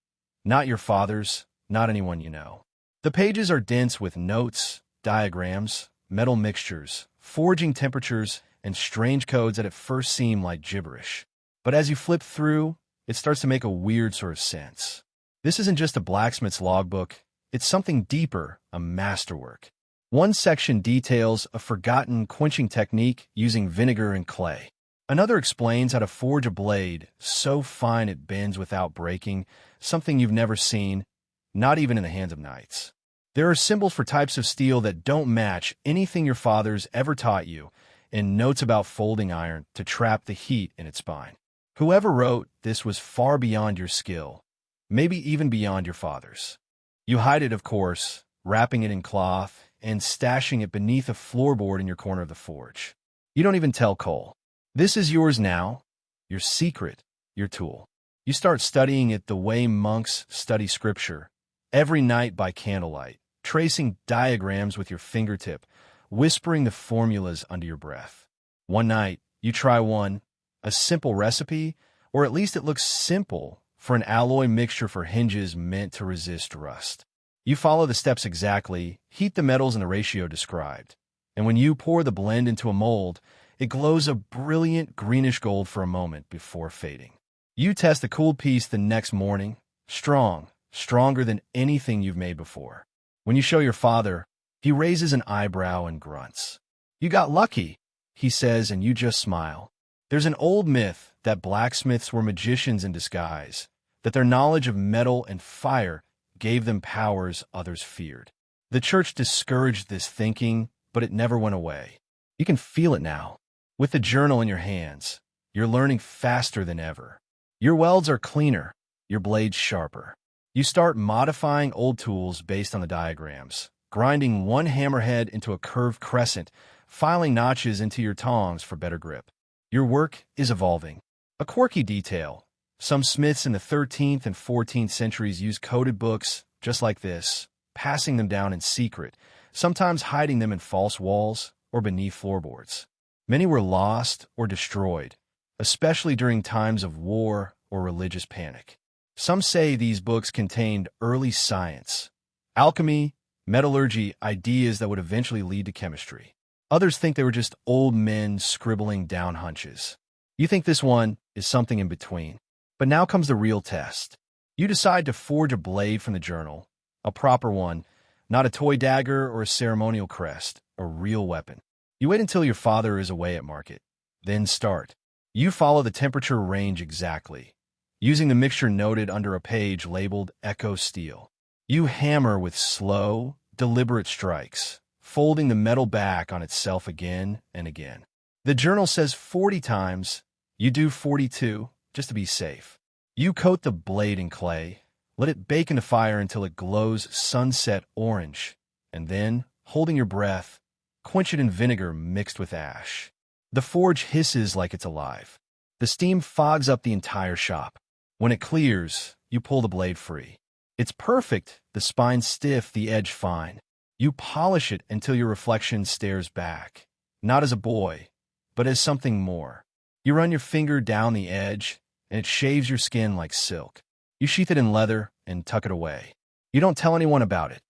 Not your father's, not anyone you know. The pages are dense with notes, diagrams, metal mixtures, forging temperatures, and strange codes that at first seem like gibberish. But as you flip through, it starts to make a weird sort of sense. This isn't just a blacksmith's logbook, it's something deeper, a masterwork. One section details a forgotten quenching technique using vinegar and clay. Another explains how to forge a blade so fine it bends without breaking, something you've never seen, not even in the hands of knights. There are symbols for types of steel that don't match anything your father's ever taught you, and notes about folding iron to trap the heat in its spine. Whoever wrote this was far beyond your skill, maybe even beyond your father's. You hide it, of course, wrapping it in cloth and stashing it beneath a floorboard in your corner of the forge. You don't even tell Cole. This is yours now, your secret, your tool. You start studying it the way monks study scripture, every night by candlelight, tracing diagrams with your fingertip, whispering the formulas under your breath. One night, you try one, a simple recipe, or at least it looks simple, for an alloy mixture for hinges meant to resist rust. You follow the steps exactly, heat the metals in the ratio described, and when you pour the blend into a mold, it glows a brilliant greenish gold for a moment before fading. You test the cooled piece the next morning, strong, stronger than anything you've made before. When you show your father, he raises an eyebrow and grunts. "You got lucky," he says, and you just smile. There's an old myth that blacksmiths were magicians in disguise, that their knowledge of metal and fire gave them powers others feared. The church discouraged this thinking, but it never went away. You can feel it now. With the journal in your hands, you're learning faster than ever. Your welds are cleaner, your blades sharper. You start modifying old tools based on the diagrams, grinding one hammerhead into a curved crescent, filing notches into your tongs for better grip. Your work is evolving. A quirky detail. Some smiths in the 13th and 14th centuries used coded books just like this, passing them down in secret, sometimes hiding them in false walls or beneath floorboards. Many were lost or destroyed, especially during times of war or religious panic. Some say these books contained early science, alchemy, metallurgy, ideas that would eventually lead to chemistry. Others think they were just old men scribbling down hunches. You think this one is something in between. But now comes the real test. You decide to forge a blade from the journal, a proper one, not a toy dagger or a ceremonial crest, a real weapon. You wait until your father is away at market, then start. You follow the temperature range exactly, using the mixture noted under a page labeled Echo Steel. You hammer with slow, deliberate strikes, folding the metal back on itself again and again. The journal says 40 times. You do 42, just to be safe. You coat the blade in clay, let it bake in the fire until it glows sunset orange, and then, holding your breath, quench it in vinegar mixed with ash. The forge hisses like it's alive. The steam fogs up the entire shop. When it clears, you pull the blade free. It's perfect, the spine stiff, the edge fine. You polish it until your reflection stares back, not as a boy, but as something more. You run your finger down the edge, and it shaves your skin like silk. You sheath it in leather and tuck it away. You don't tell anyone about it.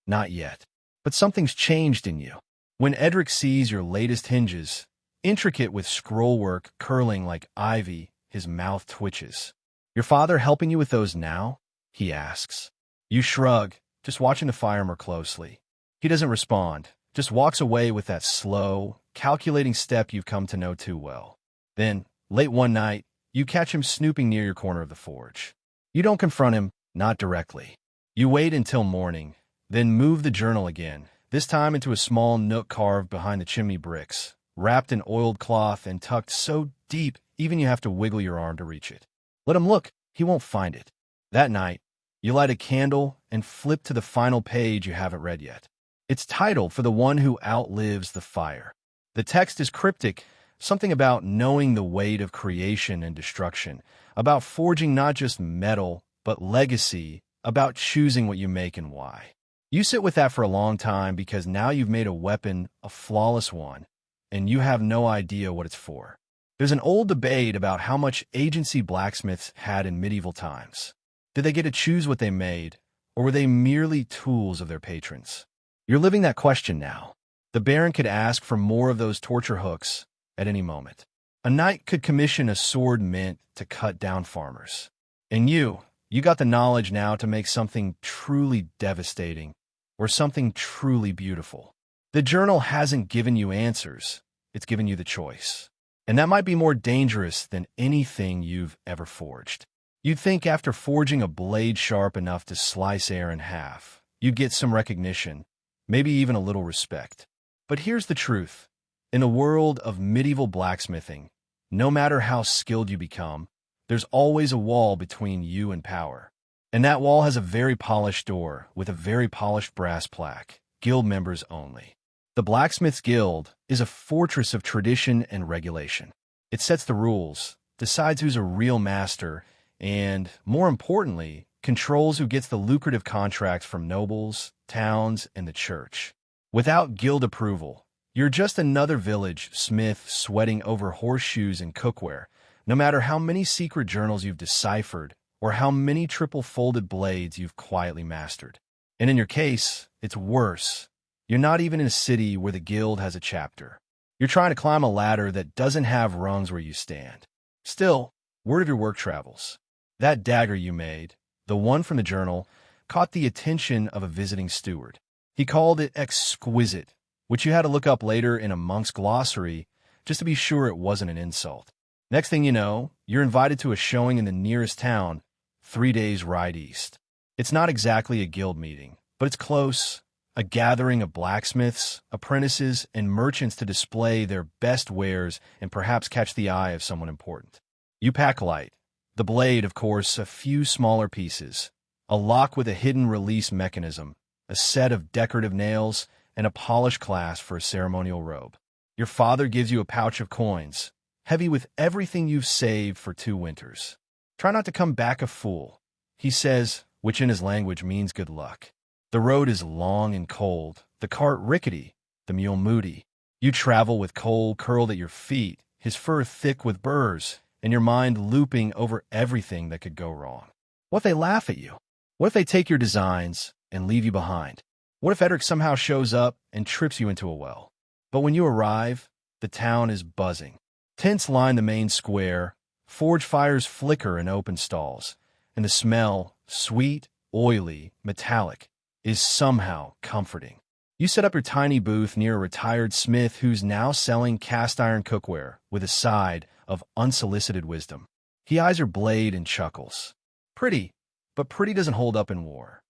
Not yet. But something's changed in you. When Edric sees your latest hinges, intricate with scrollwork curling like ivy, his mouth twitches. Your father helping you with those now? He asks. You shrug, just watching the fire more closely. He doesn't respond, just walks away with that slow, calculating step you've come to know too well. Then, late one night, you catch him snooping near your corner of the forge. You don't confront him, not directly. You wait until morning, then move the journal again, this time into a small nook carved behind the chimney bricks, wrapped in oiled cloth and tucked so deep even you have to wiggle your arm to reach it. Let him look, he won't find it. That night, you light a candle and flip to the final page you haven't read yet. It's titled For the One Who Outlives the Fire. The text is cryptic, something about knowing the weight of creation and destruction, about forging not just metal, but legacy, about choosing what you make and why. You sit with that for a long time because now you've made a weapon, a flawless one, and you have no idea what it's for. There's an old debate about how much agency blacksmiths had in medieval times. Did they get to choose what they made, or were they merely tools of their patrons? You're living that question now. The Baron could ask for more of those torture hooks at any moment. A knight could commission a sword meant to cut down farmers. And you got the knowledge now to make something truly devastating or something truly beautiful. The journal hasn't given you answers, it's given you the choice. And that might be more dangerous than anything you've ever forged. You'd think after forging a blade sharp enough to slice air in half, you'd get some recognition, maybe even a little respect. But here's the truth. In a world of medieval blacksmithing, no matter how skilled you become, there's always a wall between you and power. And that wall has a very polished door with a very polished brass plaque, guild members only. The Blacksmiths Guild is a fortress of tradition and regulation. It sets the rules, decides who's a real master, and, more importantly, controls who gets the lucrative contracts from nobles, towns, and the church. Without guild approval, you're just another village smith sweating over horseshoes and cookware, no matter how many secret journals you've deciphered or how many triple-folded blades you've quietly mastered. And in your case, it's worse. You're not even in a city where the guild has a chapter. You're trying to climb a ladder that doesn't have rungs where you stand. Still, word of your work travels. That dagger you made, the one from the journal, caught the attention of a visiting steward. He called it exquisite, which you had to look up later in a monk's glossary just to be sure it wasn't an insult. Next thing you know, you're invited to a showing in the nearest town, 3 days ride east. It's not exactly a guild meeting, but it's close, a gathering of blacksmiths, apprentices, and merchants to display their best wares and perhaps catch the eye of someone important. You pack light. The blade, of course, a few smaller pieces, a lock with a hidden release mechanism, a set of decorative nails, and a polished clasp for a ceremonial robe. Your father gives you a pouch of coins, heavy with everything you've saved for 2 winters. Try not to come back a fool, he says, which in his language means good luck. The road is long and cold, the cart rickety, the mule moody. You travel with coal curled at your feet, his fur thick with burrs, and your mind looping over everything that could go wrong. What if they laugh at you? What if they take your designs and leave you behind? What if Edric somehow shows up and trips you into a well? But when you arrive, the town is buzzing. Tents line the main square, forge fires flicker in open stalls, and the smell, sweet, oily, metallic, is somehow comforting. You set up your tiny booth near a retired smith who's now selling cast-iron cookware with a side of unsolicited wisdom. He eyes your blade and chuckles. Pretty, but pretty doesn't hold up in war.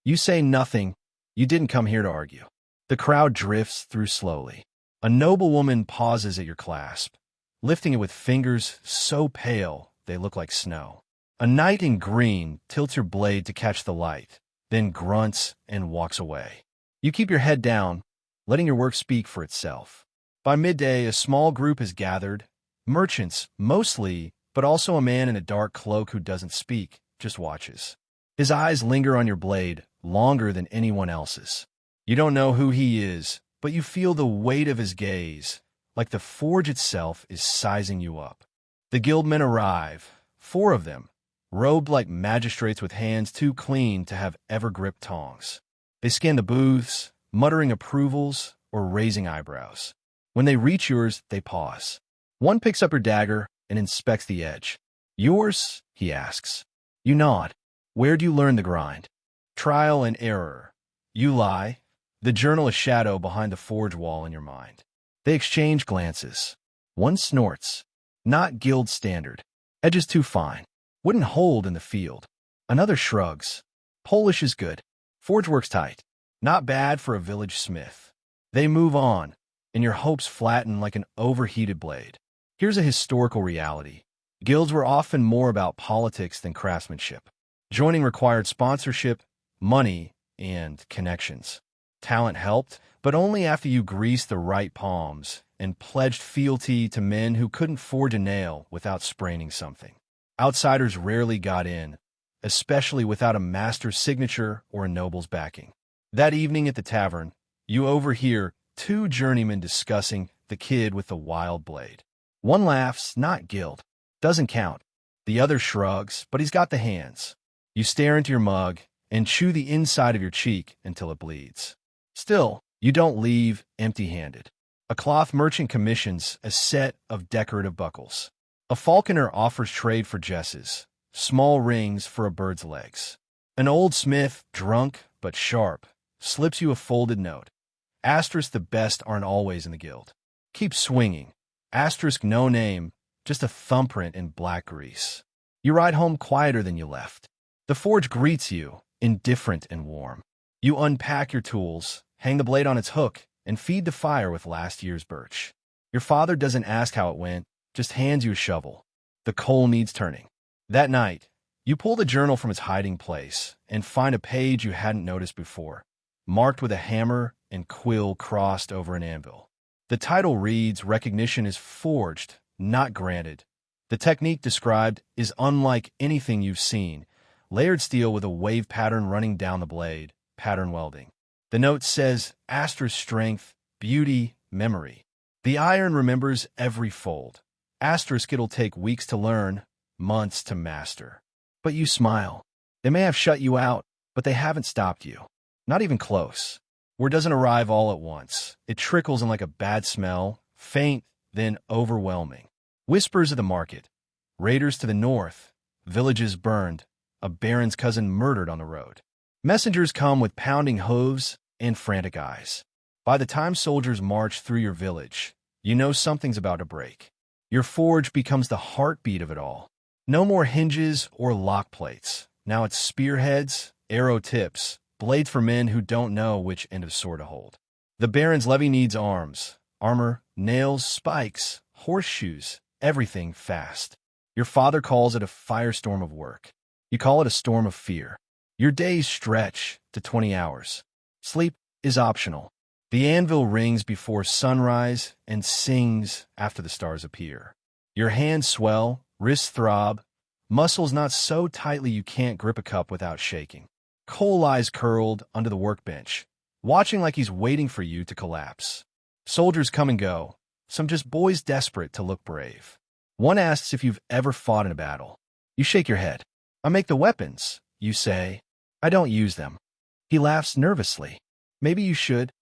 You say nothing. You didn't come here to argue. The crowd drifts through slowly. A noblewoman pauses at your clasp, lifting it with fingers so pale they look like snow. A knight in green tilts your blade to catch the light, then grunts and walks away. You keep your head down, letting your work speak for itself. By midday, a small group is gathered, merchants, mostly, but also a man in a dark cloak who doesn't speak, just watches. His eyes linger on your blade longer than anyone else's. You don't know who he is, but you feel the weight of his gaze, like the forge itself is sizing you up. The guildmen arrive, 4 of them, robed like magistrates with hands too clean to have ever gripped tongs. They scan the booths, muttering approvals or raising eyebrows. When they reach yours, they pause. One picks up your dagger and inspects the edge. Yours? He asks. You nod. Where'd you learn the grind? Trial and error. You lie. The journal a shadow behind the forge wall in your mind. They exchange glances. One snorts. Not guild standard. Edges too fine. Wouldn't hold in the field. Another shrugs. Polish is good. Forge works tight. Not bad for a village smith. They move on, and your hopes flatten like an overheated blade. Here's a historical reality. Guilds were often more about politics than craftsmanship. Joining required sponsorship, money, and connections. Talent helped, but only after you greased the right palms and pledged fealty to men who couldn't forge a nail without spraining something. Outsiders rarely got in, especially without a master's signature or a noble's backing. That evening at the tavern, you overhear 2 journeymen discussing the kid with the wild blade. One laughs, not guild. Doesn't count. The other shrugs, but he's got the hands. You stare into your mug and chew the inside of your cheek until it bleeds. Still, you don't leave empty-handed. A cloth merchant commissions a set of decorative buckles. A falconer offers trade for jesses, small rings for a bird's legs. An old smith, drunk but sharp, slips you a folded note. Asterisk the best aren't always in the guild. Keep swinging. Asterisk no name, just a thumbprint in black grease. You ride home quieter than you left. The forge greets you, indifferent and warm. You unpack your tools, hang the blade on its hook, and feed the fire with last year's birch. Your father doesn't ask how it went, just hands you a shovel. The coal needs turning. That night, you pull the journal from its hiding place and find a page you hadn't noticed before, marked with a hammer and quill crossed over an anvil. The title reads, "Recognition is forged, not granted." The technique described is unlike anything you've seen, layered steel with a wave pattern running down the blade, pattern welding. The note says, asterisk strength, beauty, memory. The iron remembers every fold. Asterisk it'll take weeks to learn, months to master. But you smile. They may have shut you out, but they haven't stopped you. Not even close. Word doesn't arrive all at once. It trickles in like a bad smell, faint, then overwhelming. Whispers of the market. Raiders to the north. Villages burned. A baron's cousin murdered on the road. Messengers come with pounding hooves and frantic eyes. By the time soldiers march through your village, you know something's about to break. Your forge becomes the heartbeat of it all. No more hinges or lock plates. Now it's spearheads, arrow tips, blades for men who don't know which end of sword to hold. The baron's levy needs arms, armor, nails, spikes, horseshoes, everything fast. Your father calls it a firestorm of work. You call it a storm of fear. Your days stretch to 20 hours. Sleep is optional. The anvil rings before sunrise and sings after the stars appear. Your hands swell, wrists throb, muscles not so tightly you can't grip a cup without shaking. Cole lies curled under the workbench, watching like he's waiting for you to collapse. Soldiers come and go, some just boys desperate to look brave. One asks if you've ever fought in a battle. You shake your head. I make the weapons, you say. I don't use them. He laughs nervously. Maybe you should.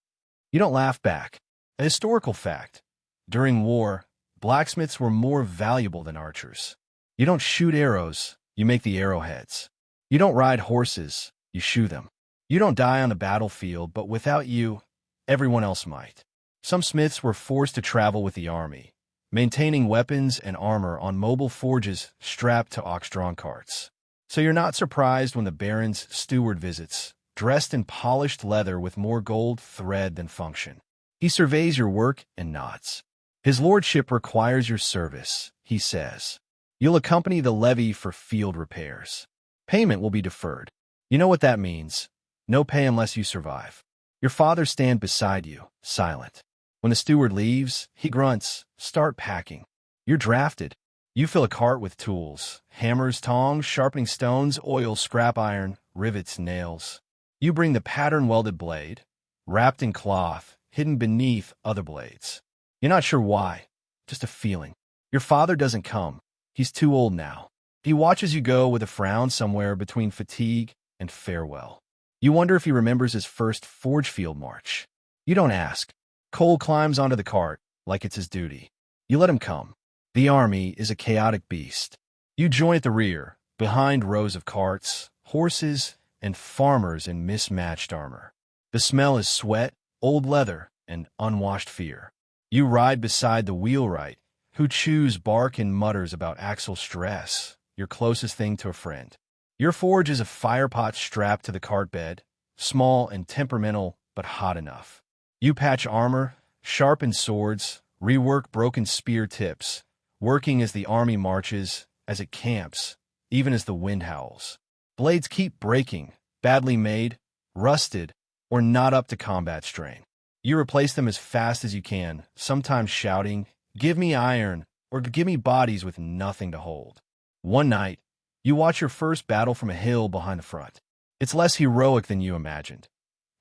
You don't laugh back. A historical fact. During war, blacksmiths were more valuable than archers. You don't shoot arrows, you make the arrowheads. You don't ride horses, you shoe them. You don't die on the battlefield, but without you, everyone else might. Some smiths were forced to travel with the army, maintaining weapons and armor on mobile forges strapped to ox-drawn carts. So you're not surprised when the baron's steward visits, dressed in polished leather with more gold thread than function. He surveys your work and nods. His lordship requires your service, he says. You'll accompany the levy for field repairs. Payment will be deferred. You know what that means. No pay unless you survive. Your father stands beside you, silent. When the steward leaves, he grunts, start packing. You're drafted. You fill a cart with tools, hammers, tongs, sharpening stones, oil, scrap iron, rivets, nails. You bring the pattern-welded blade, wrapped in cloth, hidden beneath other blades. You're not sure why, just a feeling. Your father doesn't come. He's too old now. He watches you go with a frown somewhere between fatigue and farewell. You wonder if he remembers his first forge field march. You don't ask. Cole climbs onto the cart like it's his duty. You let him come. The army is a chaotic beast. You join at the rear, behind rows of carts, horses, and farmers in mismatched armor. The smell is sweat, old leather, and unwashed fear. You ride beside the wheelwright, who chews bark and mutters about axle stress, your closest thing to a friend. Your forge is a firepot strapped to the cart bed, small and temperamental, but hot enough. You patch armor, sharpen swords, rework broken spear tips, working as the army marches, as it camps, even as the wind howls. Blades keep breaking, badly made, rusted, or not up to combat strain. You replace them as fast as you can, sometimes shouting, "Give me iron," or "Give me bodies with nothing to hold." One night, you watch your first battle from a hill behind the front. It's less heroic than you imagined.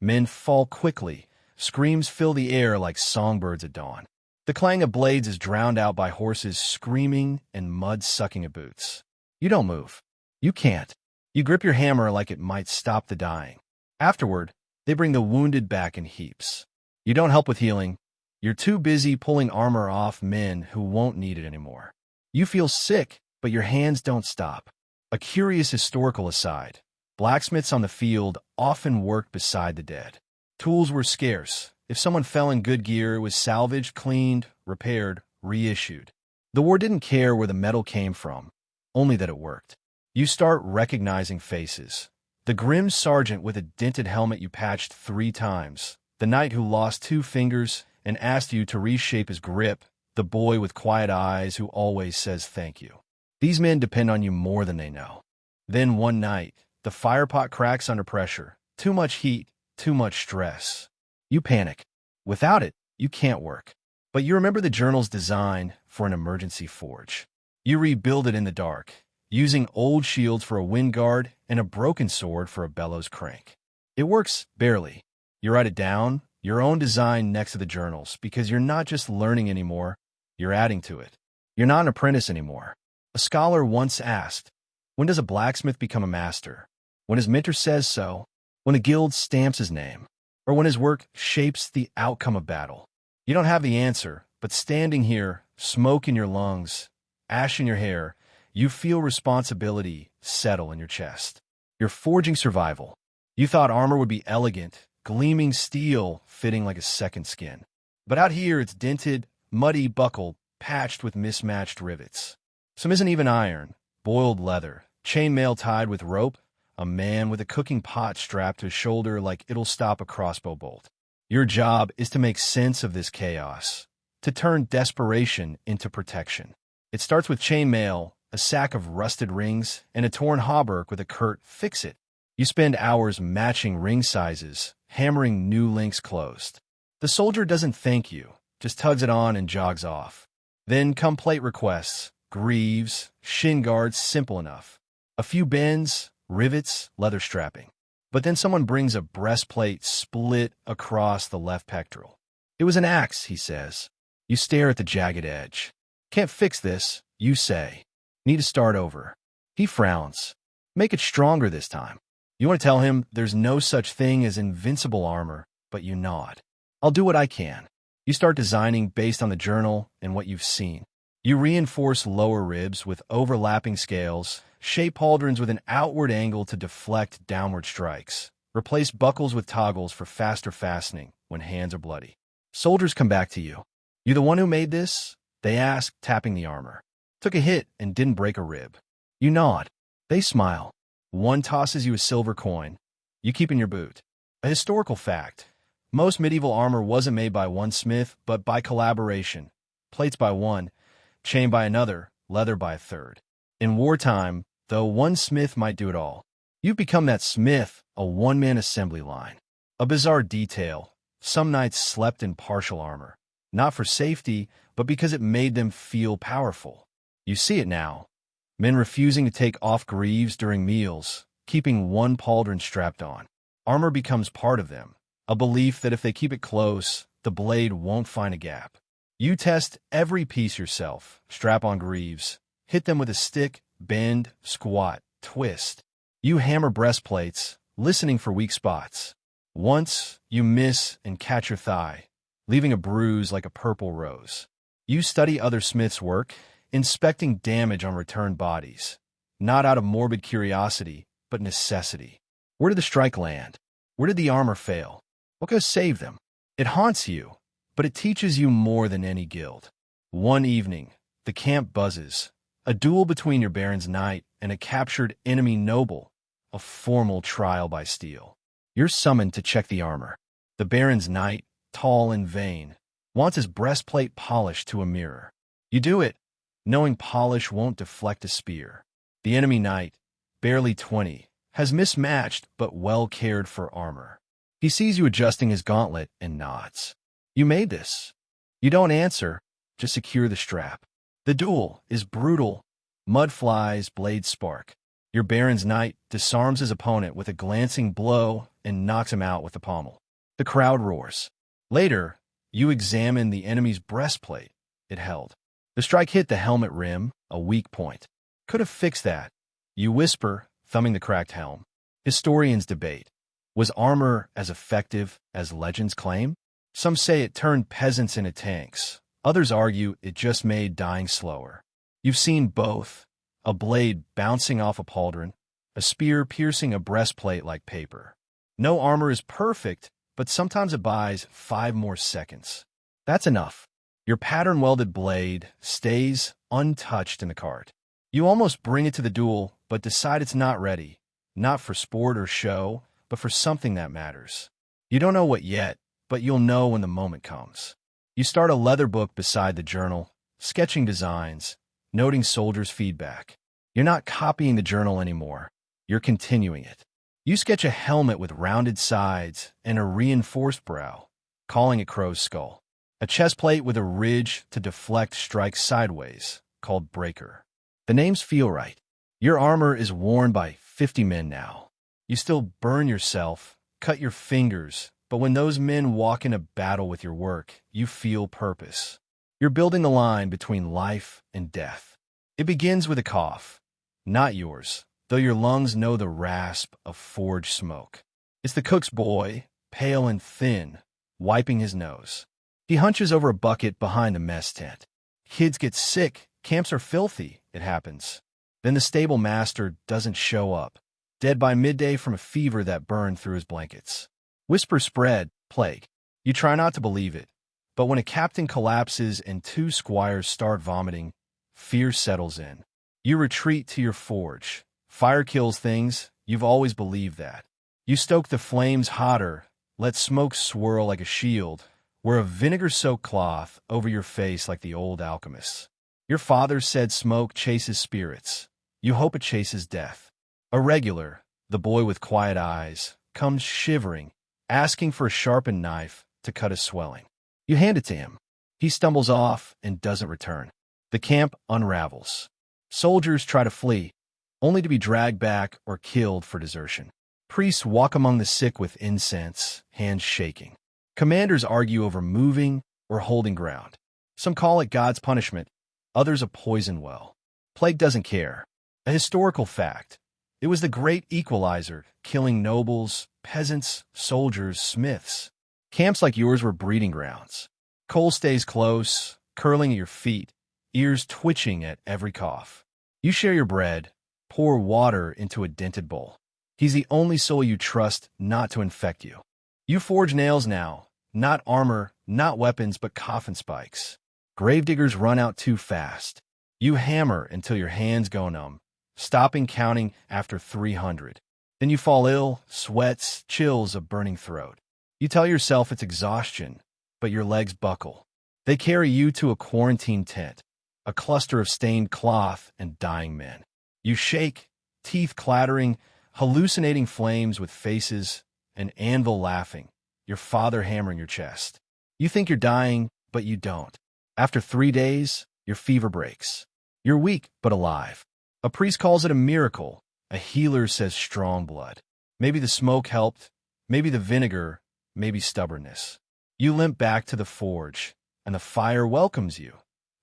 Men fall quickly. Screams fill the air like songbirds at dawn. The clang of blades is drowned out by horses screaming and mud sucking at boots. You don't move. You can't. You grip your hammer like it might stop the dying. Afterward, they bring the wounded back in heaps. You don't help with healing. You're too busy pulling armor off men who won't need it anymore. You feel sick, but your hands don't stop. A curious historical aside. Blacksmiths on the field often worked beside the dead. Tools were scarce. If someone fell in good gear, it was salvaged, cleaned, repaired, reissued. The war didn't care where the metal came from, only that it worked. You start recognizing faces. The grim sergeant with a dented helmet you patched 3 times, the knight who lost 2 fingers and asked you to reshape his grip, the boy with quiet eyes who always says thank you. These men depend on you more than they know. Then one night, the firepot cracks under pressure. Too much heat, too much stress. You panic. Without it, you can't work. But you remember the journal's design for an emergency forge. You rebuild it in the dark, using old shields for a wind guard and a broken sword for a bellows crank. It works barely. You write it down, your own design next to the journal's, because you're not just learning anymore, you're adding to it. You're not an apprentice anymore. A scholar once asked, when does a blacksmith become a master? When his mentor says so, when a guild stamps his name, or when his work shapes the outcome of battle. You don't have the answer, but standing here, smoke in your lungs, ash in your hair, you feel responsibility settle in your chest. You're forging survival. You thought armor would be elegant, gleaming steel fitting like a second skin. But out here it's dented, muddy, buckled, patched with mismatched rivets. Some isn't even iron, boiled leather, chainmail tied with rope, a man with a cooking pot strapped to his shoulder like it'll stop a crossbow bolt. Your job is to make sense of this chaos, to turn desperation into protection. It starts with chainmail, a sack of rusted rings, and a torn hauberk with a curt "fix it." You spend hours matching ring sizes, hammering new links closed. The soldier doesn't thank you, just tugs it on and jogs off. Then come plate requests, greaves, shin guards, simple enough. A few bends, rivets, leather strapping. But then someone brings a breastplate split across the left pectoral. It was an axe, he says. You stare at the jagged edge. Can't fix this, you say. Need to start over. He frowns. Make it stronger this time. You want to tell him there's no such thing as invincible armor, but you nod. I'll do what I can. You start designing based on the journal and what you've seen. You reinforce lower ribs with overlapping scales, shape pauldrons with an outward angle to deflect downward strikes, replace buckles with toggles for faster fastening when hands are bloody. Soldiers come back to you. You the one who made this? They ask, tapping the armor. Took a hit and didn't break a rib. You nod. They smile. One tosses you a silver coin. You keep in your boot. A historical fact. Most medieval armor wasn't made by one smith, but by collaboration. Plates by one, chain by another, leather by a third. In wartime, though one smith might do it all, you've become that smith, a one-man assembly line. A bizarre detail. Some knights slept in partial armor. Not for safety, but because it made them feel powerful. You see it now. Men refusing to take off greaves during meals, keeping one pauldron strapped on. Armor becomes part of them, a belief that if they keep it close, the blade won't find a gap. You test every piece yourself, strap on greaves, hit them with a stick, bend, squat, twist. You hammer breastplates, listening for weak spots. Once, you miss and catch your thigh, leaving a bruise like a purple rose. You study other smiths' work, inspecting damage on returned bodies, not out of morbid curiosity, but necessity. Where did the strike land? Where did the armor fail? What could have saved them? It haunts you, but it teaches you more than any guild. One evening, the camp buzzes. A duel between your baron's knight and a captured enemy noble. A formal trial by steel. You're summoned to check the armor. The baron's knight, tall and vain, wants his breastplate polished to a mirror. You do it, knowing polish won't deflect a spear. The enemy knight, barely 20, has mismatched but well cared for armor. He sees you adjusting his gauntlet and nods. You made this. You don't answer, just secure the strap. The duel is brutal. Mud flies, blades spark. Your baron's knight disarms his opponent with a glancing blow and knocks him out with the pommel. The crowd roars. Later, you examine the enemy's breastplate. It held. The strike hit the helmet rim, a weak point. Could have fixed that. You whisper, thumbing the cracked helm. Historians debate. Was armor as effective as legends claim? Some say it turned peasants into tanks. Others argue it just made dying slower. You've seen both. A blade bouncing off a pauldron, a spear piercing a breastplate like paper. No armor is perfect, but sometimes it buys 5 more seconds. That's enough. Your pattern-welded blade stays untouched in the cart. You almost bring it to the duel, but decide it's not ready. Not for sport or show, but for something that matters. You don't know what yet, but you'll know when the moment comes. You start a leather book beside the journal, sketching designs, noting soldiers' feedback. You're not copying the journal anymore. You're continuing it. You sketch a helmet with rounded sides and a reinforced brow, calling it crow's skull. A chest plate with a ridge to deflect strikes sideways, called breaker. The names feel right. Your armor is worn by 50 men now. You still burn yourself, cut your fingers, but when those men walk into battle with your work, you feel purpose. You're building the line between life and death. It begins with a cough. Not yours, though your lungs know the rasp of forge smoke. It's the cook's boy, pale and thin, wiping his nose. He hunches over a bucket behind the mess tent. Kids get sick, camps are filthy, it happens. Then the stable master doesn't show up, dead by midday from a fever that burned through his blankets. Whispers spread, plague. You try not to believe it, but when a captain collapses and 2 squires start vomiting, fear settles in. You retreat to your forge. Fire kills things, you've always believed that. You stoke the flames hotter, let smoke swirl like a shield, wear a vinegar-soaked cloth over your face like the old alchemists. Your father said smoke chases spirits. You hope it chases death. A regular, the boy with quiet eyes, comes shivering, asking for a sharpened knife to cut his swelling. You hand it to him. He stumbles off and doesn't return. The camp unravels. Soldiers try to flee, only to be dragged back or killed for desertion. Priests walk among the sick with incense, hands shaking. Commanders argue over moving or holding ground. Some call it God's punishment, others a poison well. Plague doesn't care. A historical fact. It was the great equalizer, killing nobles, peasants, soldiers, smiths. Camps like yours were breeding grounds. Coal stays close, curling at your feet, ears twitching at every cough. You share your bread, pour water into a dented bowl. He's the only soul you trust not to infect you. You forge nails now, not armor, not weapons, but coffin spikes. Gravediggers run out too fast. You hammer until your hands go numb, stopping counting after 300. Then you fall ill, sweats, chills, a burning throat. You tell yourself it's exhaustion, but your legs buckle. They carry you to a quarantine tent, a cluster of stained cloth and dying men. You shake, teeth clattering, hallucinating flames with faces, an anvil laughing, your father hammering your chest. You think you're dying, but you don't. After 3 days, your fever breaks. You're weak, but alive. A priest calls it a miracle. A healer says strong blood. Maybe the smoke helped, maybe the vinegar, maybe stubbornness. You limp back to the forge, and the fire welcomes you,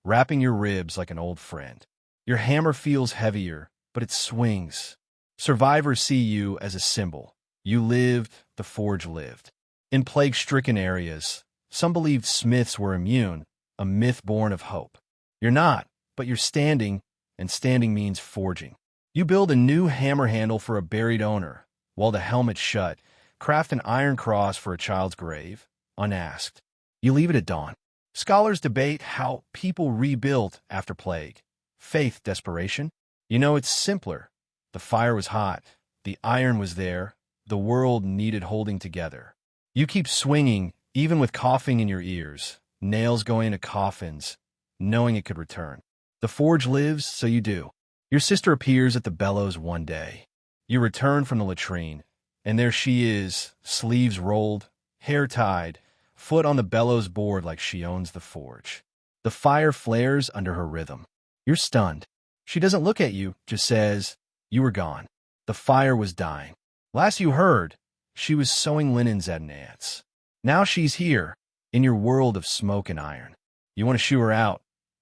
wrapping your ribs like an old friend. Your hammer feels heavier, but it swings. Survivors see you as a symbol. You lived, the forge lived. In plague-stricken areas, some believed smiths were immune, a myth born of hope. You're not, but you're standing, and standing means forging. You build a new hammer handle for a buried owner, while the helmet's shut, craft an iron cross for a child's grave, unasked. You leave it at dawn. Scholars debate how people rebuilt after plague. Faith, desperation? You know, it's simpler. The fire was hot. The iron was there. The world needed holding together. You keep swinging, even with coughing in your ears, nails going into coffins, knowing it could return. The forge lives, so you do. Your sister appears at the bellows one day. You return from the latrine, and there she is, sleeves rolled, hair tied, foot on the bellows board like she owns the forge. The fire flares under her rhythm. You're stunned. She doesn't look at you, just says, "You were gone." The fire was dying. Last you heard, she was sewing linens at an aunt's. Now she's here, in your world of smoke and iron. You want to shoo her out.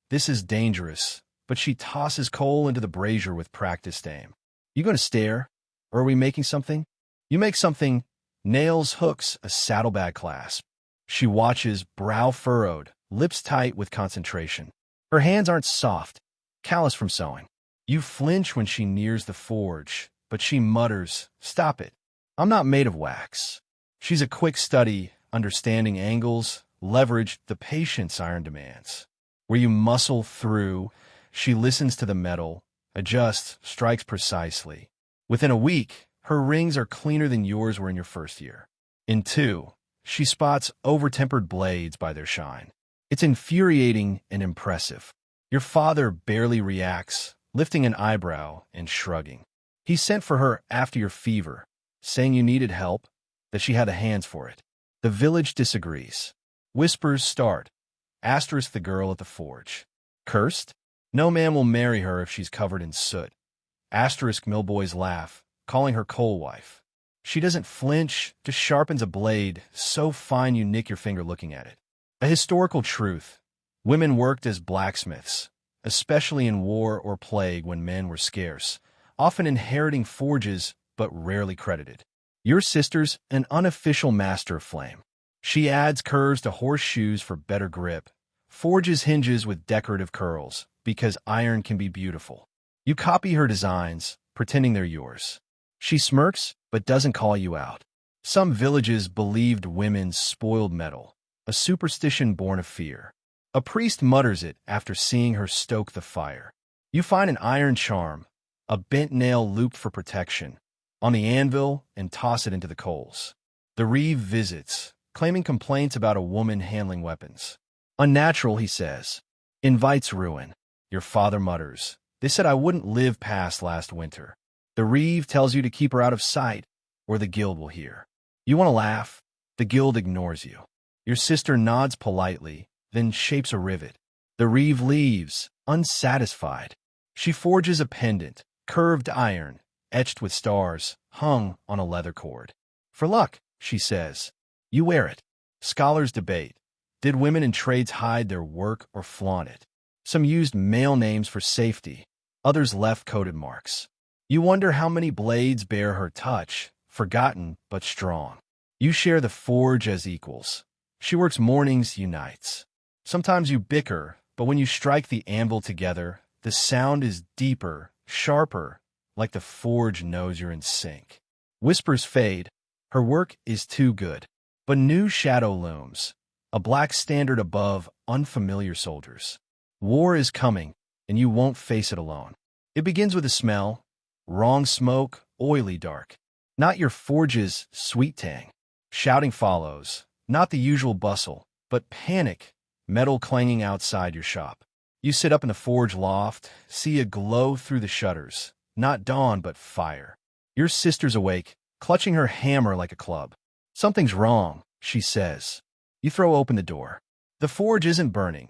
This is dangerous, but she tosses coal into the brazier with practiced aim. You going to stare? Or are we making something? You make something, nails, hooks, a saddlebag clasp. She watches, brow furrowed, lips tight with concentration. Her hands aren't soft, callous from sewing. You flinch when she nears the forge, but she mutters, "Stop it. I'm not made of wax." She's a quick study, understanding angles, leverage, the patience iron demands. Where you muscle through, she listens to the metal, adjusts, strikes precisely. Within a week, her rings are cleaner than yours were in your first year. In 2, she spots over-tempered blades by their shine. It's infuriating and impressive. Your father barely reacts, lifting an eyebrow and shrugging. He sent for her after your fever, saying you needed help, that she had the hands for it. The village disagrees. Whispers start. Asterisk the girl at the forge. Cursed? No man will marry her if she's covered in soot. Asterisk millboys laugh, calling her coal wife. She doesn't flinch, just sharpens a blade, so fine you nick your finger looking at it. A historical truth. Women worked as blacksmiths, especially in war or plague when men were scarce, often inheriting forges but rarely credited. Your sister's an unofficial master of flame. She adds curves to horseshoes for better grip, forges hinges with decorative curls, because iron can be beautiful. You copy her designs, pretending they're yours. She smirks, but doesn't call you out. Some villages believed women spoiled metal, a superstition born of fear. A priest mutters it after seeing her stoke the fire. You find an iron charm, a bent nail looped for protection, on the anvil and toss it into the coals. The reeve visits, claiming complaints about a woman handling weapons. Unnatural, he says. Invites ruin. Your father mutters, "They said I wouldn't live past last winter." The reeve tells you to keep her out of sight, or the guild will hear. You want to laugh. The guild ignores you. Your sister nods politely, then shapes a rivet. The reeve leaves, unsatisfied. She forges a pendant, curved iron, etched with stars, hung on a leather cord. "For luck," she says. You wear it. Scholars debate. Did women in trades hide their work or flaunt it? Some used male names for safety. Others left coded marks. You wonder how many blades bear her touch, forgotten but strong. You share the forge as equals. She works mornings, you nights. Sometimes you bicker, but when you strike the anvil together, the sound is deeper, sharper, like the forge knows you're in sync. Whispers fade. Her work is too good. But new shadow looms, a black standard above unfamiliar soldiers. War is coming, and you won't face it alone. It begins with a smell, wrong smoke, oily dark. Not your forge's sweet tang. Shouting follows, not the usual bustle, but panic, metal clanging outside your shop. You sit up in the forge loft, see a glow through the shutters, not dawn but fire. Your sister's awake, clutching her hammer like a club. Something's wrong, she says. You throw open the door. The forge isn't burning,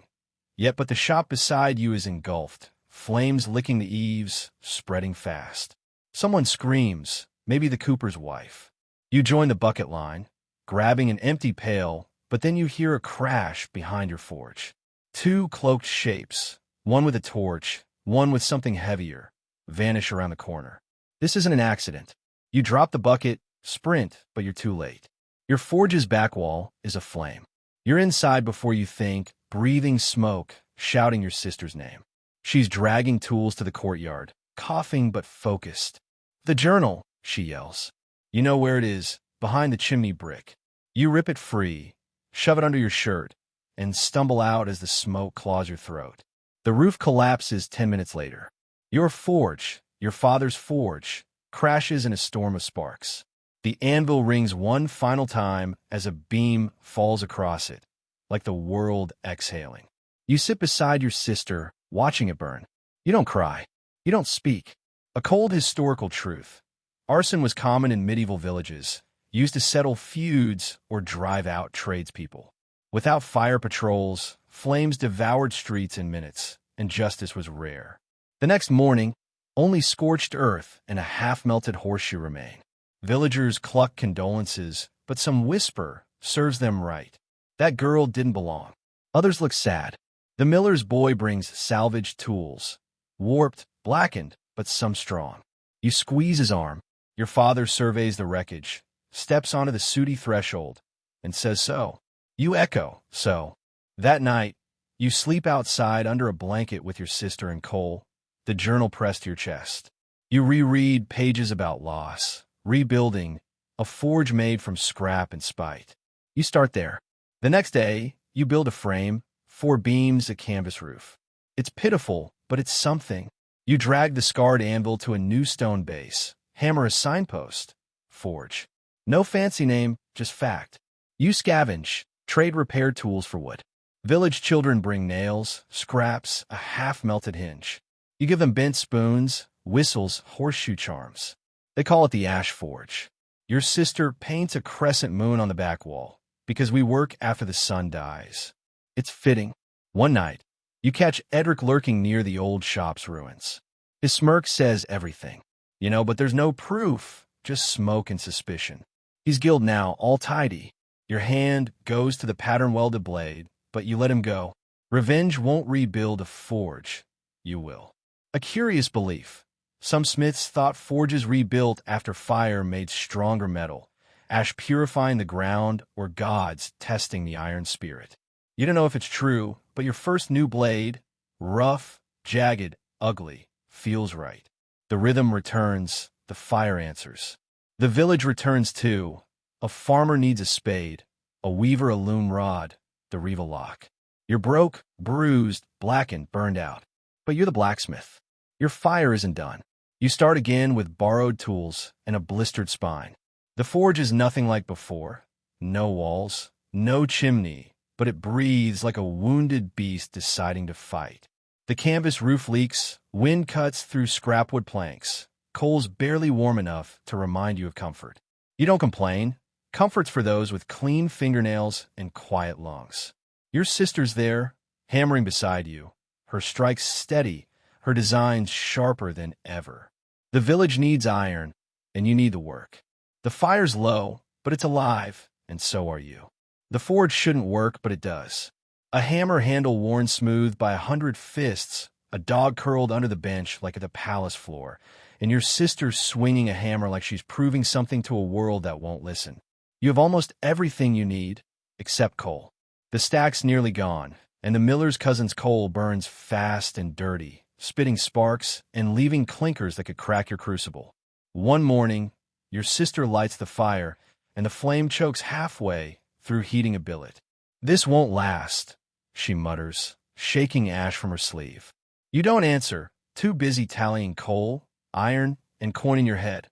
yet but the shop beside you is engulfed, flames licking the eaves, spreading fast. Someone screams, maybe the cooper's wife. You join the bucket line, grabbing an empty pail, but then you hear a crash behind your forge. Two cloaked shapes, one with a torch, one with something heavier, vanish around the corner. This isn't an accident. You drop the bucket, sprint, but you're too late. Your forge's back wall is aflame. You're inside before you think, breathing smoke, shouting your sister's name. She's dragging tools to the courtyard, coughing but focused. The journal, she yells. You know where it is, behind the chimney brick. You rip it free, shove it under your shirt, and stumble out as the smoke claws your throat. The roof collapses 10 minutes later. Your forge, your father's forge, crashes in a storm of sparks. The anvil rings one final time as a beam falls across it, like the world exhaling. You sit beside your sister, watching it burn. You don't cry. You don't speak. A cold historical truth. Arson was common in medieval villages, used to settle feuds or drive out tradespeople. Without fire patrols, flames devoured streets in minutes, and justice was rare. The next morning, only scorched earth and a half-melted horseshoe remain. Villagers cluck condolences, but some whisper serves them right. That girl didn't belong. Others look sad. The miller's boy brings salvaged tools, warped, blackened, but some strong. You squeeze his arm. Your father surveys the wreckage, steps onto the sooty threshold, and says so. You echo, so. That night, you sleep outside under a blanket with your sister and coal, the journal pressed to your chest. You reread pages about loss, rebuilding, a forge made from scrap and spite. You start there. The next day, you build a frame, 4 beams, a canvas roof. It's pitiful, but it's something. You drag the scarred anvil to a new stone base, hammer a signpost, forge. No fancy name, just fact. You scavenge, trade repair tools for wood. Village children bring nails, scraps, a half-melted hinge. You give them bent spoons, whistles, horseshoe charms. They call it the ash forge. Your sister paints a crescent moon on the back wall, because we work after the sun dies. It's fitting. One night, you catch Edric lurking near the old shop's ruins. His smirk says everything. But there's no proof, just smoke and suspicion. He's gilled now, all tidy. Your hand goes to the pattern-welded blade, but you let him go. Revenge won't rebuild a forge. You will. A curious belief. Some smiths thought forges rebuilt after fire made stronger metal, ash purifying the ground, or gods testing the iron spirit. You don't know if it's true, but your first new blade, rough, jagged, ugly, feels right. The rhythm returns, the fire answers. The village returns too. A farmer needs a spade, a weaver a loom rod, the reeve a lock. You're broke, bruised, blackened, burned out. But you're the blacksmith. Your fire isn't done. You start again with borrowed tools and a blistered spine. The forge is nothing like before. No walls, no chimney, but it breathes like a wounded beast deciding to fight. The canvas roof leaks, wind cuts through scrapwood planks, coals barely warm enough to remind you of comfort. You don't complain. Comfort's for those with clean fingernails and quiet lungs. Your sister's there, hammering beside you, her strikes steady, her designs sharper than ever. The village needs iron, and you need the work. The fire's low, but it's alive, and so are you. The forge shouldn't work, but it does. A hammer handle worn smooth by 100 fists, a dog curled under the bench like at the palace floor, and your sister swinging a hammer like she's proving something to a world that won't listen. You have almost everything you need, except coal. The stack's nearly gone, and the miller's cousin's coal burns fast and dirty, spitting sparks and leaving clinkers that could crack your crucible. One morning, your sister lights the fire, and the flame chokes halfway through heating a billet. "This won't last," she mutters, shaking ash from her sleeve. You don't answer, too busy tallying coal, iron, and coin in your head,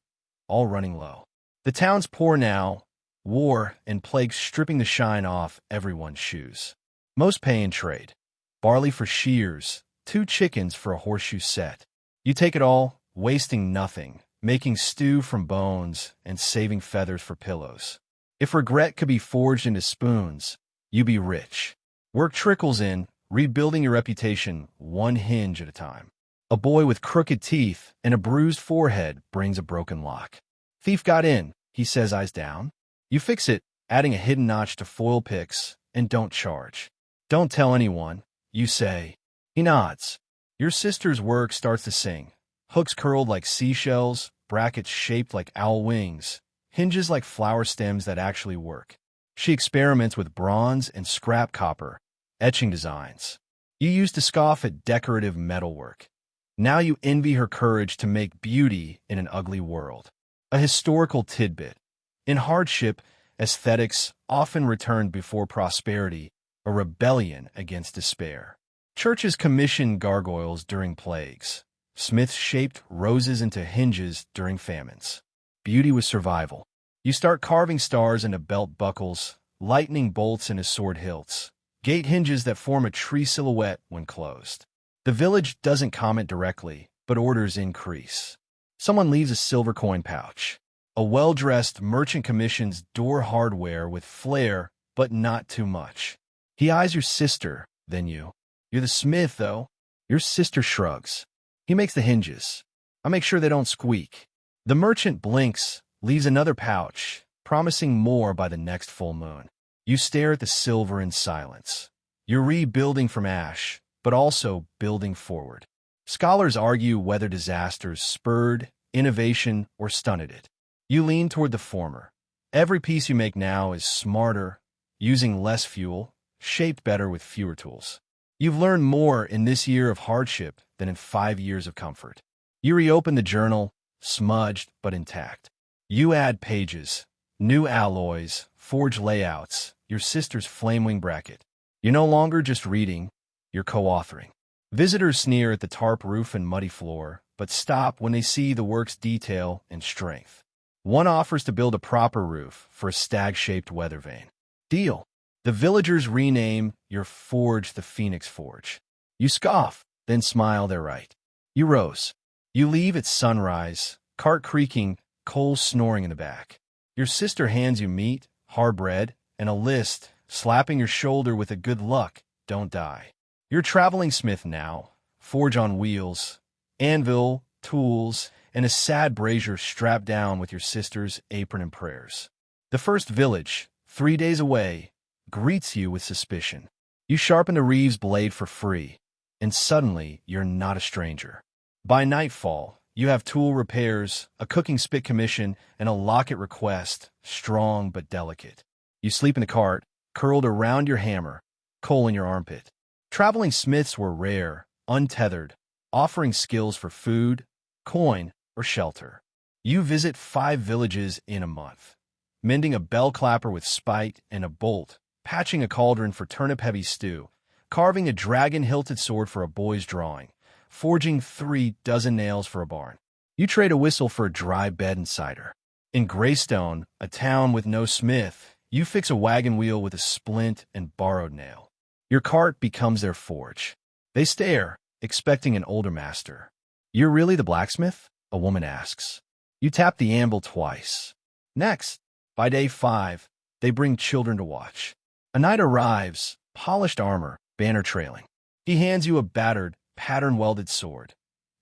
all running low. The town's poor now, war and plague stripping the shine off everyone's shoes. Most pay in trade. Barley for shears, 2 chickens for a horseshoe set. You take it all, wasting nothing, making stew from bones and saving feathers for pillows. If regret could be forged into spoons, you be rich. Work trickles in, rebuilding your reputation one hinge at a time. A boy with crooked teeth and a bruised forehead brings a broken lock. "Thief got in," he says, eyes down. You fix it, adding a hidden notch to foil picks, and don't charge. "Don't tell anyone," you say. He nods. Your sister's work starts to sing. Hooks curled like seashells, brackets shaped like owl wings, hinges like flower stems that actually work. She experiments with bronze and scrap copper, etching designs. You used to scoff at decorative metalwork. Now you envy her courage to make beauty in an ugly world. A historical tidbit. In hardship, aesthetics often returned before prosperity, a rebellion against despair. Churches commissioned gargoyles during plagues. Smiths shaped roses into hinges during famines. Beauty was survival. You start carving stars into belt buckles, lightning bolts into sword hilts, gate hinges that form a tree silhouette when closed. The village doesn't comment directly, but orders increase. Someone leaves a silver coin pouch. A well-dressed merchant commissions door hardware with flair, but not too much. He eyes your sister, then you. "You're the smith, though." Your sister shrugs. He makes the hinges. "I make sure they don't squeak." The merchant blinks, leaves another pouch, promising more by the next full moon. You stare at the silver in silence. You're rebuilding from ash, but also building forward. Scholars argue whether disasters spurred innovation or stunted it. You lean toward the former. Every piece you make now is smarter, using less fuel, shaped better with fewer tools. You've learned more in this year of hardship than in 5 years of comfort. You reopen the journal, smudged but intact. You add pages, new alloys, forge layouts, your sister's flame-wing bracket. You're no longer just reading, you're co-authoring. Visitors sneer at the tarp roof and muddy floor, but stop when they see the work's detail and strength. One offers to build a proper roof for a stag-shaped weather vane. Deal. The villagers rename your forge the Phoenix Forge. You scoff, then smile they're right. You rose. You leave at sunrise, cart creaking, coal snoring in the back. Your sister hands you meat, hard bread, and a list, slapping your shoulder with a "good luck, don't die." You're traveling smith now, forge on wheels, anvil, tools, and a sad brazier strapped down with your sister's apron and prayers. The first village, 3 days away, greets you with suspicion. You sharpen the Reeves blade for free, and suddenly you're not a stranger. By nightfall, you have tool repairs, a cooking spit commission, and a locket request, strong but delicate. You sleep in the cart, curled around your hammer, coal in your armpit. Traveling smiths were rare, untethered, offering skills for food, coin, or shelter. You visit 5 villages in a month, mending a bell clapper with spike and a bolt, patching a cauldron for turnip-heavy stew, carving a dragon-hilted sword for a boy's drawing, forging 3 dozen nails for a barn. You trade a whistle for a dry bed and cider. In Greystone, a town with no smith, you fix a wagon wheel with a splint and borrowed nail. Your cart becomes their forge. They stare, expecting an older master. "You're really the blacksmith?" a woman asks. You tap the anvil twice. Next, by day 5, they bring children to watch. A knight arrives, polished armor, banner trailing. He hands you a battered, pattern-welded sword.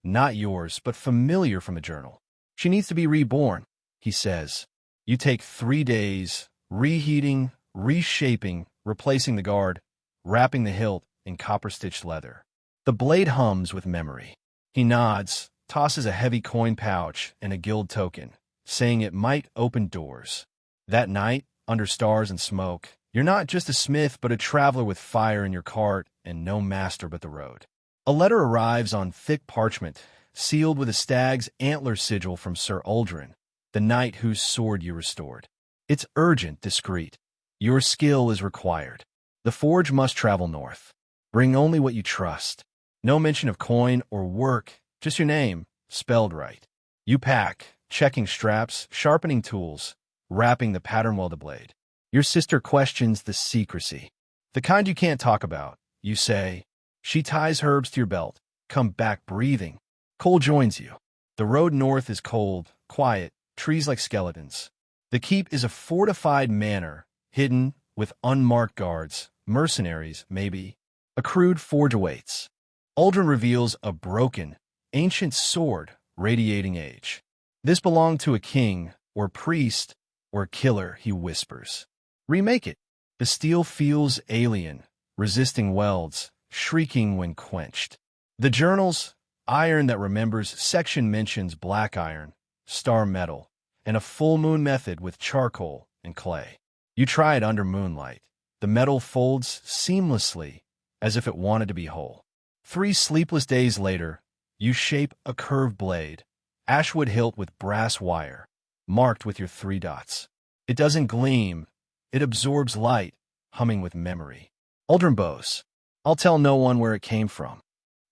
Not yours, but familiar from a journal. "She needs to be reborn," he says. You take 3 days, reheating, reshaping, replacing the guard, wrapping the hilt in copper-stitched leather. The blade hums with memory. He nods, tosses a heavy coin pouch and a guild token, saying it might open doors. That night, under stars and smoke, you're not just a smith but a traveler with fire in your cart and no master but the road. A letter arrives on thick parchment, sealed with a stag's antler sigil from Sir Uldren, the knight whose sword you restored. It's urgent, discreet. Your skill is required. The forge must travel north. Bring only what you trust. No mention of coin or work, just your name, spelled right. You pack, checking straps, sharpening tools, wrapping the pattern-welded blade. Your sister questions the secrecy. The kind you can't talk about, you say. She ties herbs to your belt. Come back breathing. Cole joins you. The road north is cold, quiet, trees like skeletons. The keep is a fortified manor, hidden, with unmarked guards, mercenaries, maybe. A crude forge awaits. Uldren reveals a broken, ancient sword radiating age. This belonged to a king, or priest, or killer, he whispers. Remake it. The steel feels alien, resisting welds, shrieking when quenched. The journal's iron that remembers section mentions black iron, star metal, and a full moon method with charcoal and clay. You try it under moonlight. The metal folds seamlessly, as if it wanted to be whole. 3 sleepless days later, you shape a curved blade, ashwood hilt with brass wire, marked with your 3 dots. It doesn't gleam. It absorbs light, humming with memory. Uldren bows. I'll tell no one where it came from.